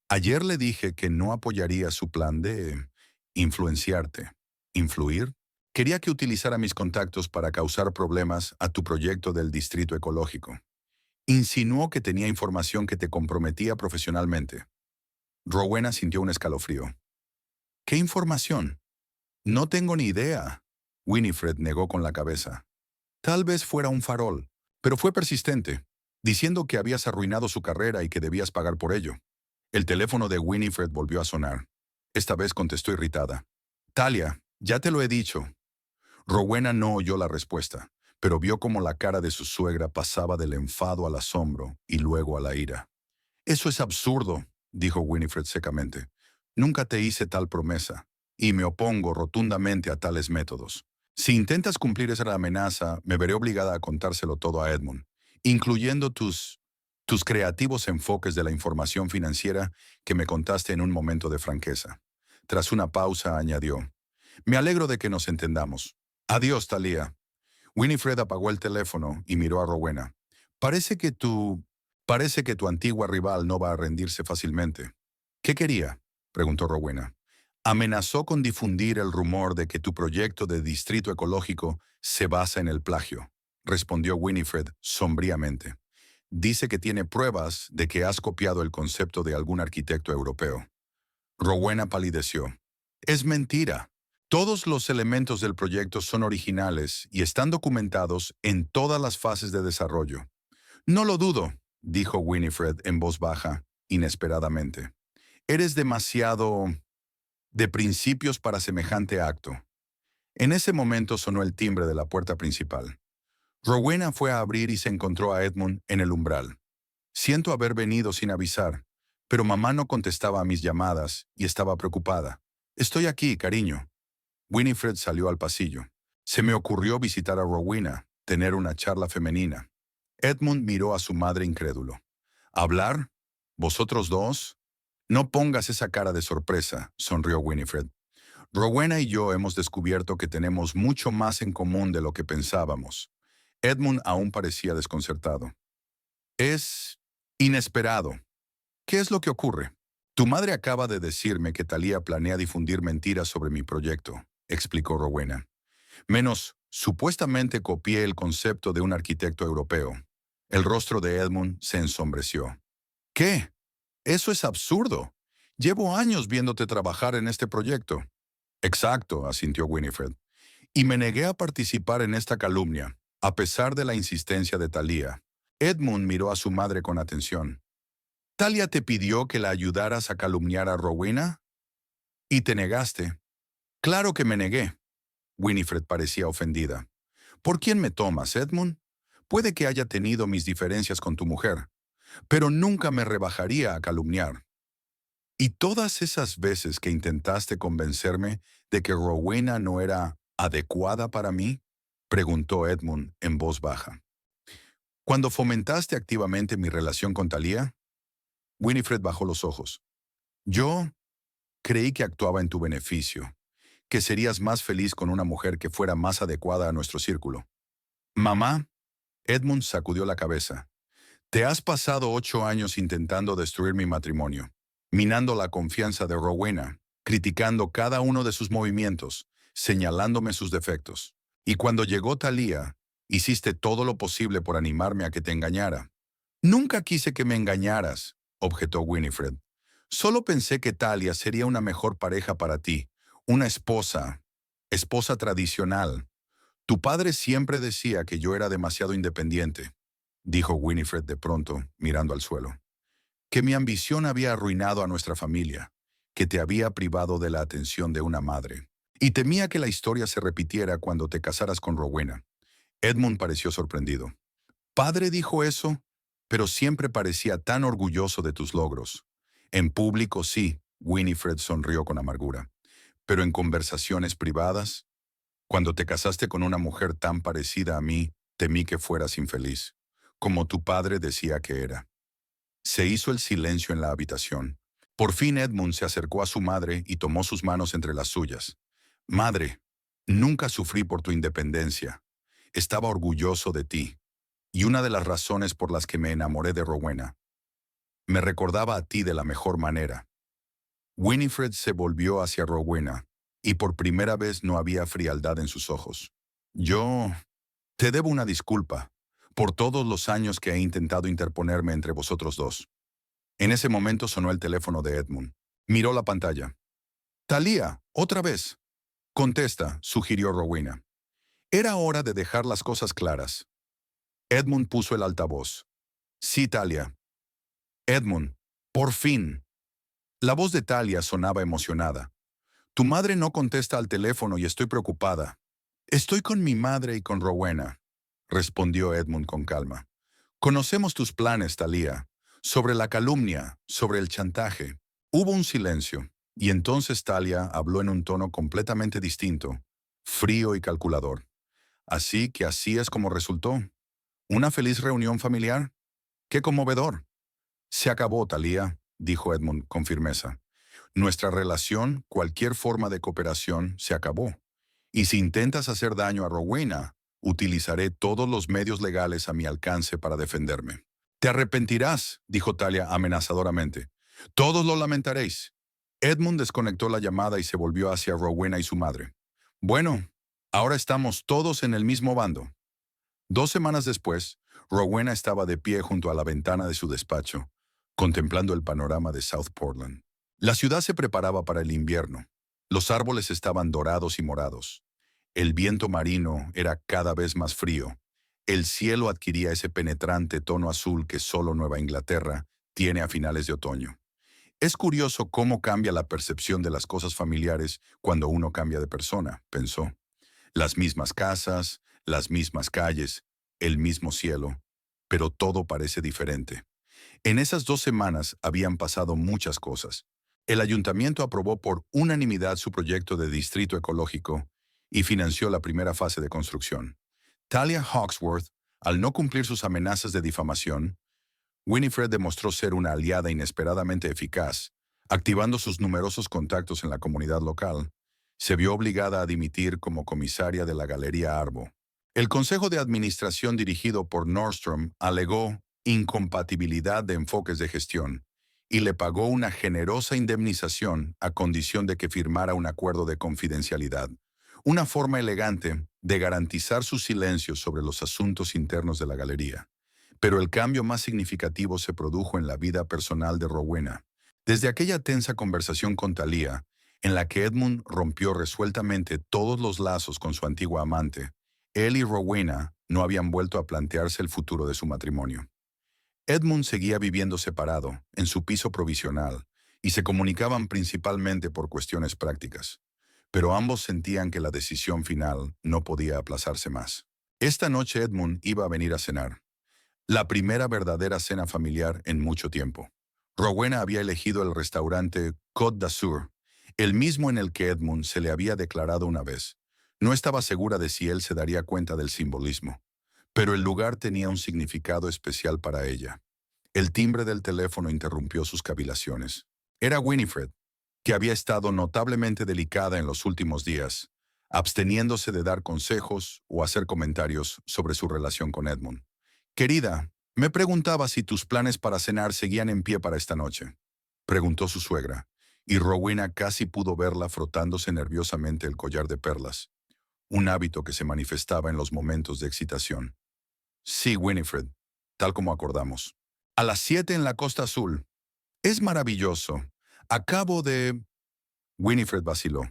Ayer le dije que no apoyaría su plan de influenciarte. ¿Influir? Quería que utilizara mis contactos para causar problemas a tu proyecto del distrito ecológico. Insinuó que tenía información que te comprometía profesionalmente. Rowena sintió un escalofrío. ¿Qué información? No tengo ni idea. Winifred negó con la cabeza. Tal vez fuera un farol, pero fue persistente, diciendo que habías arruinado su carrera y que debías pagar por ello. El teléfono de Winifred volvió a sonar. Esta vez contestó irritada. Talia, ya te lo he dicho. Rowena no oyó la respuesta, pero vio cómo la cara de su suegra pasaba del enfado al asombro y luego a la ira. Eso es absurdo, dijo Winifred secamente. Nunca te hice tal promesa, y me opongo rotundamente a tales métodos. Si intentas cumplir esa amenaza, me veré obligada a contárselo todo a Edmund, incluyendo tus creativos enfoques de la información financiera que me contaste en un momento de franqueza. Tras una pausa, añadió, me alegro de que nos entendamos. Adiós, Talia. Winifred apagó el teléfono y miró a Rowena. Parece que tu antigua rival no va a rendirse fácilmente. ¿Qué quería?, preguntó Rowena. Amenazó con difundir el rumor de que tu proyecto de distrito ecológico se basa en el plagio, respondió Winifred sombríamente. Dice que tiene pruebas de que has copiado el concepto de algún arquitecto europeo. Rowena palideció. Es mentira. Todos los elementos del proyecto son originales y están documentados en todas las fases de desarrollo. No lo dudo, dijo Winifred en voz baja, inesperadamente. Eres demasiado de principios para semejante acto. En ese momento sonó el timbre de la puerta principal. Rowena fue a abrir y se encontró a Edmund en el umbral. Siento haber venido sin avisar, pero mamá no contestaba a mis llamadas y estaba preocupada. Estoy aquí, cariño. Winifred salió al pasillo. Se me ocurrió visitar a Rowena, tener una charla femenina. Edmund miró a su madre incrédulo. ¿Hablar? ¿Vosotros dos? No pongas esa cara de sorpresa, sonrió Winifred. Rowena y yo hemos descubierto que tenemos mucho más en común de lo que pensábamos. Edmund aún parecía desconcertado. Es inesperado. ¿Qué es lo que ocurre? Tu madre acaba de decirme que Thalía planea difundir mentiras sobre mi proyecto, explicó Rowena. Menos, supuestamente copié el concepto de un arquitecto europeo. El rostro de Edmund se ensombreció. ¿Qué? Eso es absurdo. Llevo años viéndote trabajar en este proyecto. Exacto, asintió Winifred. Y me negué a participar en esta calumnia, a pesar de la insistencia de Thalía. Edmund miró a su madre con atención. ¿Thalía te pidió que la ayudaras a calumniar a Rowena? ¿Y te negaste? Claro que me negué. Winifred parecía ofendida. ¿Por quién me tomas, Edmund? Puede que haya tenido mis diferencias con tu mujer, pero nunca me rebajaría a calumniar. ¿Y todas esas veces que intentaste convencerme de que Rowena no era adecuada para mí? Preguntó Edmund en voz baja. ¿Cuando fomentaste activamente mi relación con Thalía? Winifred bajó los ojos. Yo creí que actuaba en tu beneficio, que serías más feliz con una mujer que fuera más adecuada a nuestro círculo. Mamá, Edmund sacudió la cabeza. Te has pasado 8 años intentando destruir mi matrimonio, minando la confianza de Rowena, criticando cada uno de sus movimientos, señalándome sus defectos. Y cuando llegó Thalía, hiciste todo lo posible por animarme a que te engañara. Nunca quise que me engañaras, objetó Winifred. Solo pensé que Thalía sería una mejor pareja para ti, una esposa tradicional. Tu padre siempre decía que yo era demasiado independiente, dijo Winifred de pronto, mirando al suelo. Que mi ambición había arruinado a nuestra familia, que te había privado de la atención de una madre. Y temía que la historia se repitiera cuando te casaras con Rowena. Edmund pareció sorprendido. Padre dijo eso, pero siempre parecía tan orgulloso de tus logros. En público sí, Winifred sonrió con amargura. Pero en conversaciones privadas, cuando te casaste con una mujer tan parecida a mí, temí que fueras infeliz, como tu padre decía que era. Se hizo el silencio en la habitación. Por fin Edmund se acercó a su madre y tomó sus manos entre las suyas. Madre, nunca sufrí por tu independencia. Estaba orgulloso de ti. Y una de las razones por las que me enamoré de Rowena. Me recordaba a ti de la mejor manera. Winifred se volvió hacia Rowena, y por primera vez no había frialdad en sus ojos. Yo te debo una disculpa por todos los años que he intentado interponerme entre vosotros dos. En ese momento sonó el teléfono de Edmund. Miró la pantalla. Thalía, otra vez. Contesta, sugirió Rowena. Era hora de dejar las cosas claras. Edmund puso el altavoz. Sí, Thalía. Edmund, por fin. La voz de Thalía sonaba emocionada. Tu madre no contesta al teléfono y estoy preocupada. Estoy con mi madre y con Rowena, respondió Edmund con calma. Conocemos tus planes, Thalía, sobre la calumnia, sobre el chantaje. Hubo un silencio, y entonces Thalía habló en un tono completamente distinto, frío y calculador. Así que así es como resultó. ¿Una feliz reunión familiar? ¡Qué conmovedor! Se acabó, Thalía, dijo Edmund con firmeza. Nuestra relación, cualquier forma de cooperación, se acabó. Y si intentas hacer daño a Rowena, utilizaré todos los medios legales a mi alcance para defenderme. Te arrepentirás, dijo Thalía amenazadoramente. Todos lo lamentaréis. Edmund desconectó la llamada y se volvió hacia Rowena y su madre. Bueno, ahora estamos todos en el mismo bando. 2 semanas después, Rowena estaba de pie junto a la ventana de su despacho, contemplando el panorama de South Portland. La ciudad se preparaba para el invierno. Los árboles estaban dorados y morados. El viento marino era cada vez más frío. El cielo adquiría ese penetrante tono azul que solo Nueva Inglaterra tiene a finales de otoño. Es curioso cómo cambia la percepción de las cosas familiares cuando uno cambia de persona, pensó. Las mismas casas, las mismas calles, el mismo cielo, pero todo parece diferente. En esas 2 semanas habían pasado muchas cosas. El ayuntamiento aprobó por unanimidad su proyecto de distrito ecológico y financió la primera fase de construcción. Talia Hawksworth, al no cumplir sus amenazas de difamación, Winifred demostró ser una aliada inesperadamente eficaz. Activando sus numerosos contactos en la comunidad local, se vio obligada a dimitir como comisaria de la Galería Arbo. El Consejo de Administración dirigido por Nordstrom alegó incompatibilidad de enfoques de gestión y le pagó una generosa indemnización a condición de que firmara un acuerdo de confidencialidad, una forma elegante de garantizar su silencio sobre los asuntos internos de la galería. Pero el cambio más significativo se produjo en la vida personal de Rowena. Desde aquella tensa conversación con Talia, en la que Edmund rompió resueltamente todos los lazos con su antigua amante, él y Rowena no habían vuelto a plantearse el futuro de su matrimonio. Edmund seguía viviendo separado, en su piso provisional, y se comunicaban principalmente por cuestiones prácticas. Pero ambos sentían que la decisión final no podía aplazarse más. Esta noche Edmund iba a venir a cenar. La primera verdadera cena familiar en mucho tiempo. Rowena había elegido el restaurante Côte d'Azur, el mismo en el que Edmund se le había declarado una vez. No estaba segura de si él se daría cuenta del simbolismo, pero el lugar tenía un significado especial para ella. El timbre del teléfono interrumpió sus cavilaciones. Era Winifred, que había estado notablemente delicada en los últimos días, absteniéndose de dar consejos o hacer comentarios sobre su relación con Edmund. Querida, me preguntaba si tus planes para cenar seguían en pie para esta noche, preguntó su suegra, y Rowena casi pudo verla frotándose nerviosamente el collar de perlas, un hábito que se manifestaba en los momentos de excitación. Sí, Winifred, tal como acordamos. A las 7 en la Costa Azul. Es maravilloso. Acabo de... Winifred vaciló.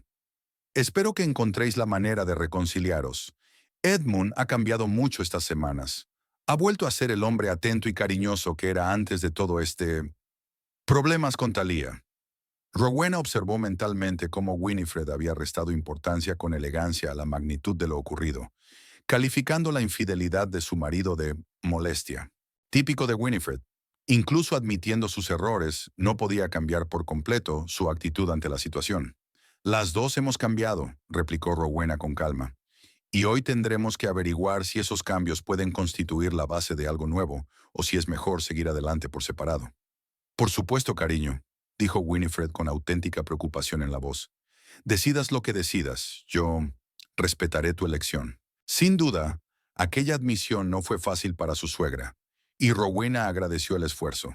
Espero que encontréis la manera de reconciliaros. Edmund ha cambiado mucho estas semanas. Ha vuelto a ser el hombre atento y cariñoso que era antes de todo este... problemas con Talia. Rowena observó mentalmente cómo Winifred había restado importancia con elegancia a la magnitud de lo ocurrido, calificando la infidelidad de su marido de molestia. Típico de Winifred. Incluso admitiendo sus errores, no podía cambiar por completo su actitud ante la situación. Las dos hemos cambiado, replicó Rowena con calma, y hoy tendremos que averiguar si esos cambios pueden constituir la base de algo nuevo o si es mejor seguir adelante por separado. Por supuesto, cariño, dijo Winifred con auténtica preocupación en la voz. Decidas lo que decidas, yo respetaré tu elección. Sin duda, aquella admisión no fue fácil para su suegra, y Rowena agradeció el esfuerzo.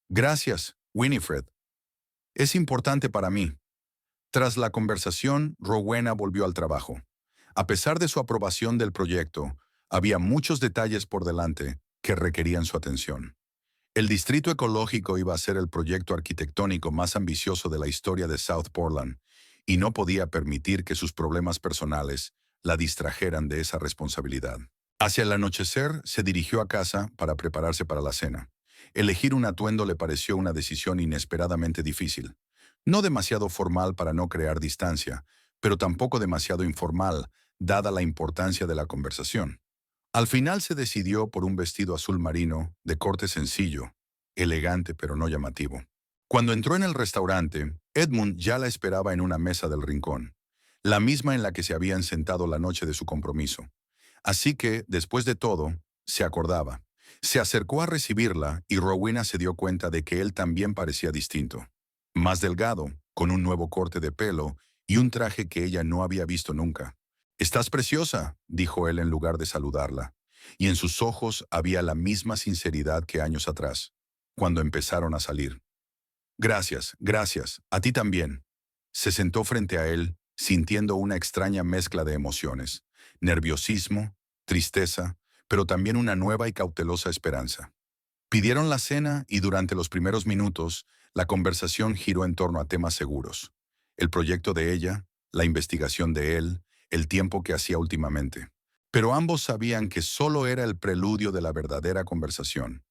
Gracias, Winifred. Es importante para mí. Tras la conversación, Rowena volvió al trabajo. A pesar de su aprobación del proyecto, había muchos detalles por delante que requerían su atención. El distrito ecológico iba a ser el proyecto arquitectónico más ambicioso de la historia de South Portland, y no podía permitir que sus problemas personales la distrajeran de esa responsabilidad. Hacia el anochecer, se dirigió a casa para prepararse para la cena. Elegir un atuendo le pareció una decisión inesperadamente difícil. No demasiado formal para no crear distancia, pero tampoco demasiado informal, dada la importancia de la conversación. Al final se decidió por un vestido azul marino, de corte sencillo, elegante pero no llamativo. Cuando entró en el restaurante, Edmund ya la esperaba en una mesa del rincón, la misma en la que se habían sentado la noche de su compromiso. Así que, después de todo, se acordaba. Se acercó a recibirla y Rowena se dio cuenta de que él también parecía distinto. Más delgado, con un nuevo corte de pelo y un traje que ella no había visto nunca. «Estás preciosa», dijo él en lugar de saludarla, y en sus ojos había la misma sinceridad que años atrás, cuando empezaron a salir. «Gracias, gracias, a ti también». Se sentó frente a él, sintiendo una extraña mezcla de emociones, nerviosismo, tristeza, pero también una nueva y cautelosa esperanza. Pidieron la cena y durante los primeros minutos, la conversación giró en torno a temas seguros. El proyecto de ella, la investigación de él, el tiempo que hacía últimamente. Pero ambos sabían que solo era el preludio de la verdadera conversación.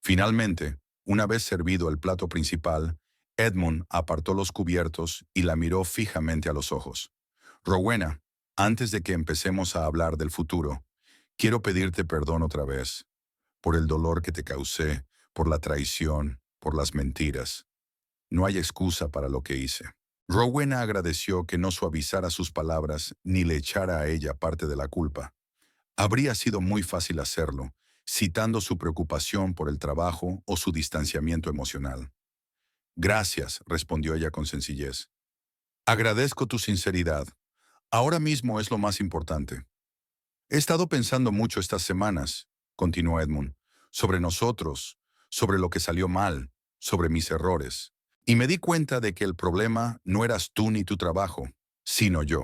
Finalmente, una vez servido el plato principal, Edmund apartó los cubiertos y la miró fijamente a los ojos. «Rowena, antes de que empecemos a hablar del futuro, Quiero pedirte perdón otra vez, por el dolor que te causé, por la traición, por las mentiras. No hay excusa para lo que hice. Rowena agradeció que no suavizara sus palabras ni le echara a ella parte de la culpa. Habría sido muy fácil hacerlo, citando su preocupación por el trabajo o su distanciamiento emocional. Gracias, respondió ella con sencillez. Agradezco tu sinceridad. Ahora mismo es lo más importante. He estado pensando mucho estas semanas, continuó Edmund, sobre nosotros, sobre lo que salió mal, sobre mis errores. Y me di cuenta de que el problema no eras tú ni tu trabajo, sino yo.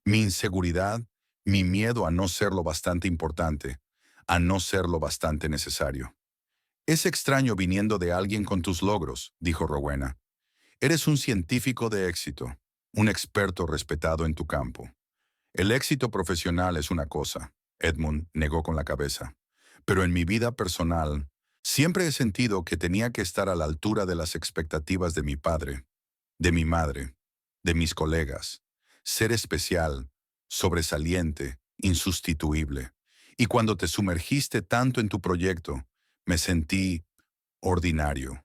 Mi inseguridad, mi miedo a no ser lo bastante importante, a no ser lo bastante necesario. Es extraño viniendo de alguien con tus logros, dijo Rowena. Eres un científico de éxito, un experto respetado en tu campo. El éxito profesional es una cosa, Edmund negó con la cabeza. Pero en mi vida personal, siempre he sentido que tenía que estar a la altura de las expectativas de mi padre, de mi madre, de mis colegas. Ser especial, sobresaliente, insustituible. Y cuando te sumergiste tanto en tu proyecto, me sentí ordinario.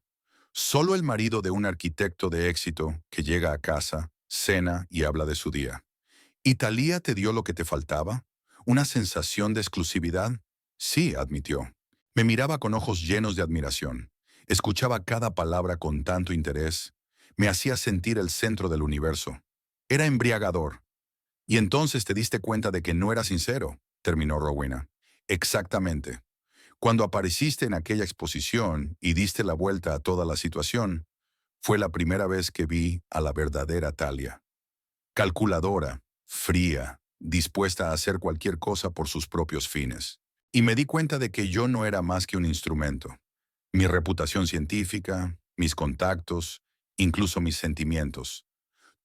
Solo el marido de un arquitecto de éxito que llega a casa, cena y habla de su día. ¿Y Thalía te dio lo que te faltaba? ¿Una sensación de exclusividad? Sí, admitió. Me miraba con ojos llenos de admiración. Escuchaba cada palabra con tanto interés. Me hacía sentir el centro del universo. Era embriagador. Y entonces te diste cuenta de que no era sincero, terminó Rowena. Exactamente. Cuando apareciste en aquella exposición y diste la vuelta a toda la situación, fue la primera vez que vi a la verdadera Thalia. Calculadora, fría, dispuesta a hacer cualquier cosa por sus propios fines. Y me di cuenta de que yo no era más que un instrumento. Mi reputación científica, mis contactos, incluso mis sentimientos.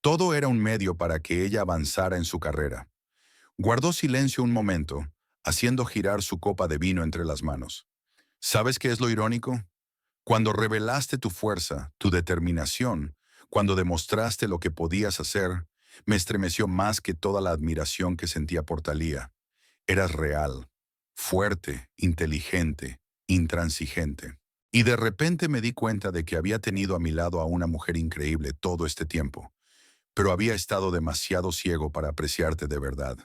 Todo era un medio para que ella avanzara en su carrera. Guardó silencio un momento, haciendo girar su copa de vino entre las manos. ¿Sabes qué es lo irónico? Cuando revelaste tu fuerza, tu determinación, cuando demostraste lo que podías hacer, me estremeció más que toda la admiración que sentía por Thalía. Eras real, fuerte, inteligente, intransigente. Y de repente me di cuenta de que había tenido a mi lado a una mujer increíble todo este tiempo, pero había estado demasiado ciego para apreciarte de verdad.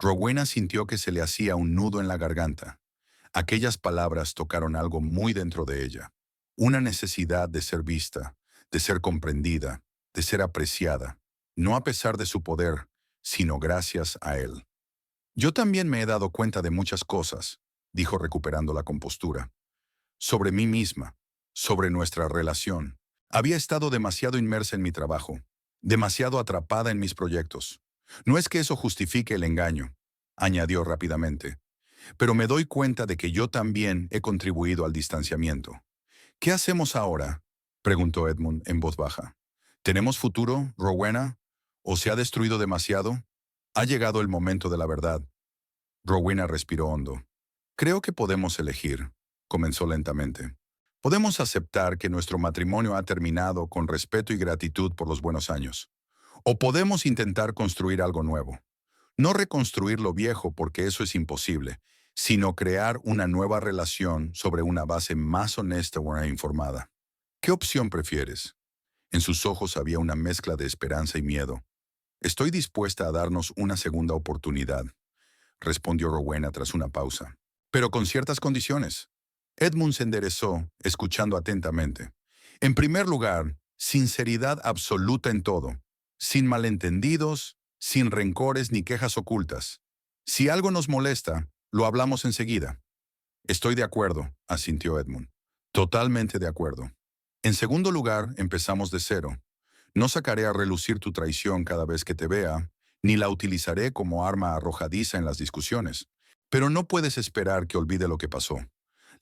Rowena sintió que se le hacía un nudo en la garganta. Aquellas palabras tocaron algo muy dentro de ella. Una necesidad de ser vista, de ser comprendida, de ser apreciada, no a pesar de su poder, sino gracias a él. Yo también me he dado cuenta de muchas cosas, dijo recuperando la compostura. Sobre mí misma, sobre nuestra relación. Había estado demasiado inmersa en mi trabajo, demasiado atrapada en mis proyectos. No es que eso justifique el engaño, añadió rápidamente, pero me doy cuenta de que yo también he contribuido al distanciamiento. ¿Qué hacemos ahora?, preguntó Edmund en voz baja. ¿Tenemos futuro, Rowena? ¿O se ha destruido demasiado? Ha llegado el momento de la verdad. Rowena respiró hondo. Creo que podemos elegir, comenzó lentamente. Podemos aceptar que nuestro matrimonio ha terminado con respeto y gratitud por los buenos años. O podemos intentar construir algo nuevo. No reconstruir lo viejo porque eso es imposible, sino crear una nueva relación sobre una base más honesta e informada. ¿Qué opción prefieres? En sus ojos había una mezcla de esperanza y miedo. Estoy dispuesta a darnos una segunda oportunidad, respondió Rowena tras una pausa. Pero con ciertas condiciones. Edmund se enderezó, escuchando atentamente. En primer lugar, sinceridad absoluta en todo, sin malentendidos, sin rencores ni quejas ocultas. Si algo nos molesta, lo hablamos enseguida. Estoy de acuerdo, asintió Edmund. Totalmente de acuerdo. En segundo lugar, empezamos de cero. No sacaré a relucir tu traición cada vez que te vea, ni la utilizaré como arma arrojadiza en las discusiones. Pero no puedes esperar que olvide lo que pasó.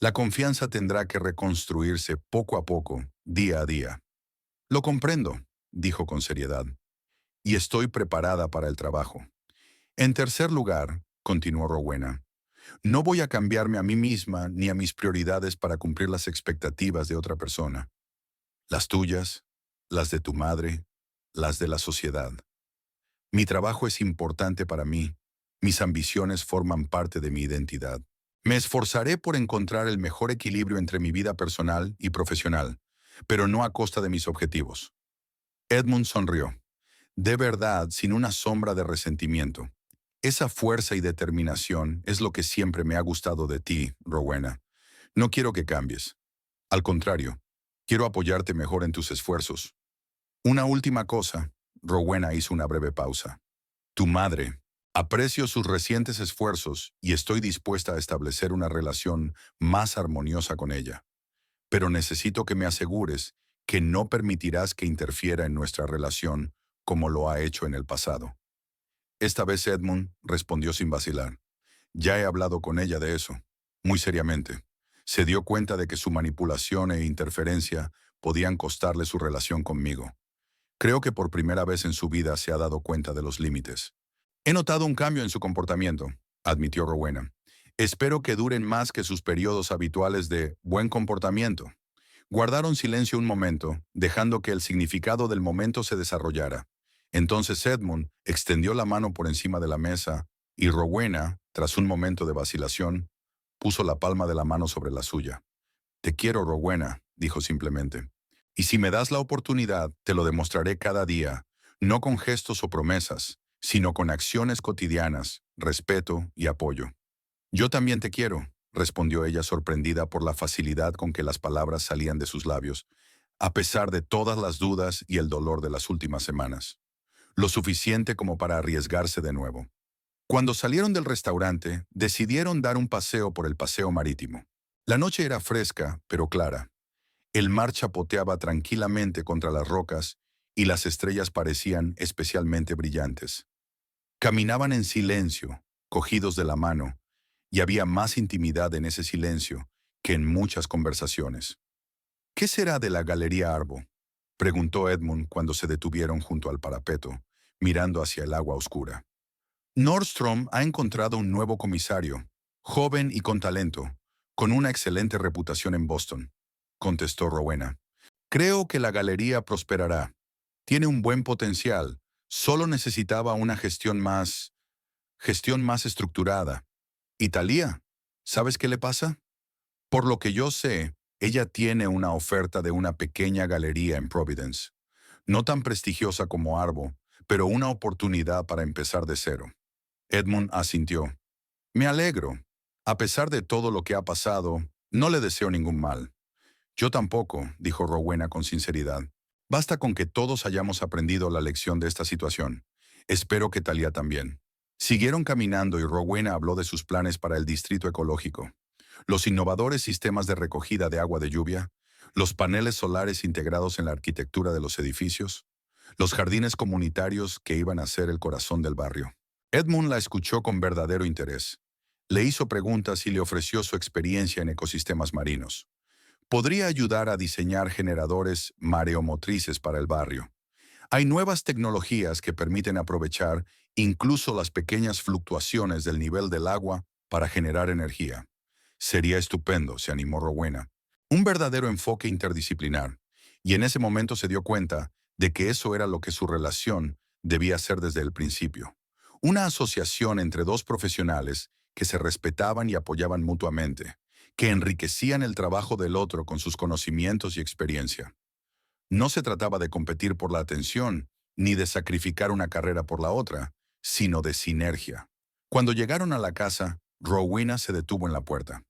La confianza tendrá que reconstruirse poco a poco, día a día. Lo comprendo, dijo con seriedad, y estoy preparada para el trabajo. En tercer lugar, continuó Rowena, no voy a cambiarme a mí misma ni a mis prioridades para cumplir las expectativas de otra persona. Las tuyas, las de tu madre, las de la sociedad. Mi trabajo es importante para mí. Mis ambiciones forman parte de mi identidad. Me esforzaré por encontrar el mejor equilibrio entre mi vida personal y profesional, pero no a costa de mis objetivos. Edmund sonrió, de verdad, sin una sombra de resentimiento. Esa fuerza y determinación es lo que siempre me ha gustado de ti, Rowena. No quiero que cambies. Al contrario, quiero apoyarte mejor en tus esfuerzos. Una última cosa. Rowena hizo una breve pausa. Tu madre. Aprecio sus recientes esfuerzos y estoy dispuesta a establecer una relación más armoniosa con ella. Pero necesito que me asegures que no permitirás que interfiera en nuestra relación como lo ha hecho en el pasado. Esta vez Edmund respondió sin vacilar. Ya he hablado con ella de eso, muy seriamente. Se dio cuenta de que su manipulación e interferencia podían costarle su relación conmigo. Creo que por primera vez en su vida se ha dado cuenta de los límites. He notado un cambio en su comportamiento, admitió Rowena. Espero que duren más que sus periodos habituales de buen comportamiento. Guardaron silencio un momento, dejando que el significado del momento se desarrollara. Entonces Edmund extendió la mano por encima de la mesa y Rowena, tras un momento de vacilación, puso la palma de la mano sobre la suya. Te quiero, Rowena, dijo simplemente. Y si me das la oportunidad, te lo demostraré cada día, no con gestos o promesas, sino con acciones cotidianas, respeto y apoyo. Yo también te quiero, respondió ella sorprendida por la facilidad con que las palabras salían de sus labios, a pesar de todas las dudas y el dolor de las últimas semanas. Lo suficiente como para arriesgarse de nuevo. Cuando salieron del restaurante, decidieron dar un paseo por el paseo marítimo. La noche era fresca, pero clara. El mar chapoteaba tranquilamente contra las rocas y las estrellas parecían especialmente brillantes. Caminaban en silencio, cogidos de la mano, y había más intimidad en ese silencio que en muchas conversaciones. ¿Qué será de la Galería Arbo?, preguntó Edmund cuando se detuvieron junto al parapeto, mirando hacia el agua oscura. Nordstrom ha encontrado un nuevo comisario, joven y con talento, con una excelente reputación en Boston, contestó Rowena. Creo que la galería prosperará. Tiene un buen potencial, solo necesitaba una gestión más estructurada. ¿Y Thalía? ¿Sabes qué le pasa? Por lo que yo sé, ella tiene una oferta de una pequeña galería en Providence. No tan prestigiosa como Arbo, pero una oportunidad para empezar de cero. Edmund asintió. Me alegro. A pesar de todo lo que ha pasado, no le deseo ningún mal. Yo tampoco, dijo Rowena con sinceridad. Basta con que todos hayamos aprendido la lección de esta situación. Espero que Thalía también. Siguieron caminando y Rowena habló de sus planes para el distrito ecológico. Los innovadores sistemas de recogida de agua de lluvia, los paneles solares integrados en la arquitectura de los edificios, los jardines comunitarios que iban a ser el corazón del barrio. Edmund la escuchó con verdadero interés. Le hizo preguntas y le ofreció su experiencia en ecosistemas marinos. Podría ayudar a diseñar generadores mareomotrices para el barrio. Hay nuevas tecnologías que permiten aprovechar incluso las pequeñas fluctuaciones del nivel del agua para generar energía. Sería estupendo, se animó Rowena. Un verdadero enfoque interdisciplinar. Y en ese momento se dio cuenta de que eso era lo que su relación debía ser desde el principio. Una asociación entre dos profesionales que se respetaban y apoyaban mutuamente, que enriquecían el trabajo del otro con sus conocimientos y experiencia. No se trataba de competir por la atención, ni de sacrificar una carrera por la otra, sino de sinergia. Cuando llegaron a la casa, Rowena se detuvo en la puerta.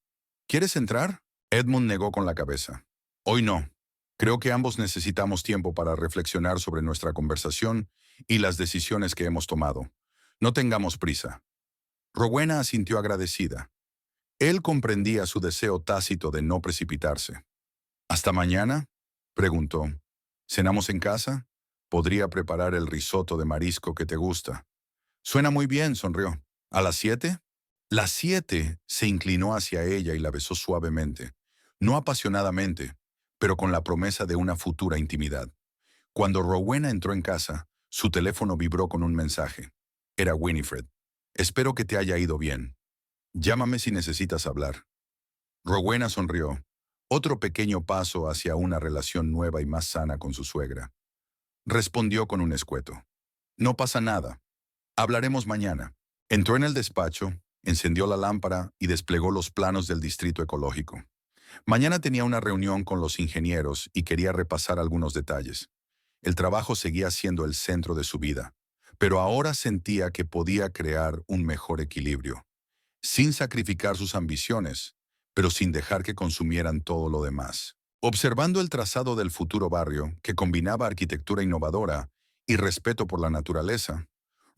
¿Quieres entrar? Edmund negó con la cabeza. Hoy no. Creo que ambos necesitamos tiempo para reflexionar sobre nuestra conversación y las decisiones que hemos tomado. No tengamos prisa. Rowena asintió agradecida. Él comprendía su deseo tácito de no precipitarse. ¿Hasta mañana?, preguntó. ¿Cenamos en casa? Podría preparar el risotto de marisco que te gusta. Suena muy bien, sonrió. ¿A las 7? Las 7 se inclinó hacia ella y la besó suavemente, no apasionadamente, pero con la promesa de una futura intimidad. Cuando Rowena entró en casa, su teléfono vibró con un mensaje. Era Winifred. Espero que te haya ido bien. Llámame si necesitas hablar. Rowena sonrió. Otro pequeño paso hacia una relación nueva y más sana con su suegra. Respondió con un escueto. No pasa nada. Hablaremos mañana. Entró en el despacho, encendió la lámpara y desplegó los planos del distrito ecológico. Mañana tenía una reunión con los ingenieros y quería repasar algunos detalles. El trabajo seguía siendo el centro de su vida, pero ahora sentía que podía crear un mejor equilibrio, sin sacrificar sus ambiciones, pero sin dejar que consumieran todo lo demás. Observando el trazado del futuro barrio, que combinaba arquitectura innovadora y respeto por la naturaleza,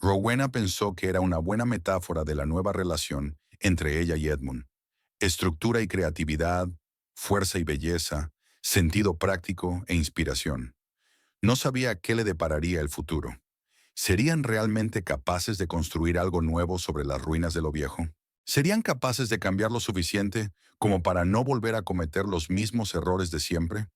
Rowena pensó que era una buena metáfora de la nueva relación entre ella y Edmund. Estructura y creatividad, fuerza y belleza, sentido práctico e inspiración. No sabía qué le depararía el futuro. ¿Serían realmente capaces de construir algo nuevo sobre las ruinas de lo viejo? ¿Serían capaces de cambiar lo suficiente como para no volver a cometer los mismos errores de siempre?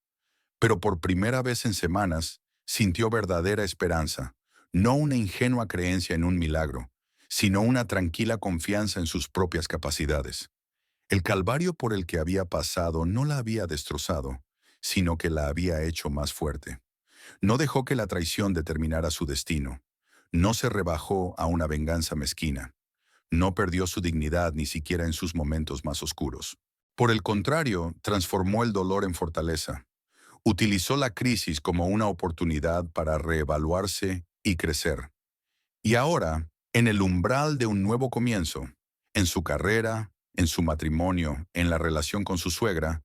Pero por primera vez en semanas, sintió verdadera esperanza, no una ingenua creencia en un milagro, sino una tranquila confianza en sus propias capacidades. El calvario por el que había pasado no la había destrozado, sino que la había hecho más fuerte. No dejó que la traición determinara su destino. No se rebajó a una venganza mezquina. No perdió su dignidad ni siquiera en sus momentos más oscuros. Por el contrario, transformó el dolor en fortaleza. Utilizó la crisis como una oportunidad para reevaluarse y crecer. Y ahora, en el umbral de un nuevo comienzo, en su carrera, en su matrimonio, en la relación con su suegra,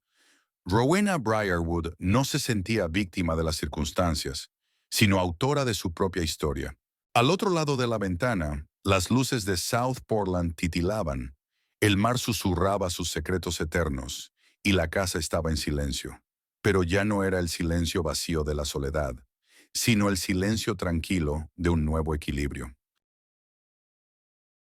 Rowena Briarwood no se sentía víctima de las circunstancias, sino autora de su propia historia. Al otro lado de la ventana, las luces de South Portland titilaban, el mar susurraba sus secretos eternos, y la casa estaba en silencio. Pero ya no era el silencio vacío de la soledad, sino el silencio tranquilo de un nuevo equilibrio.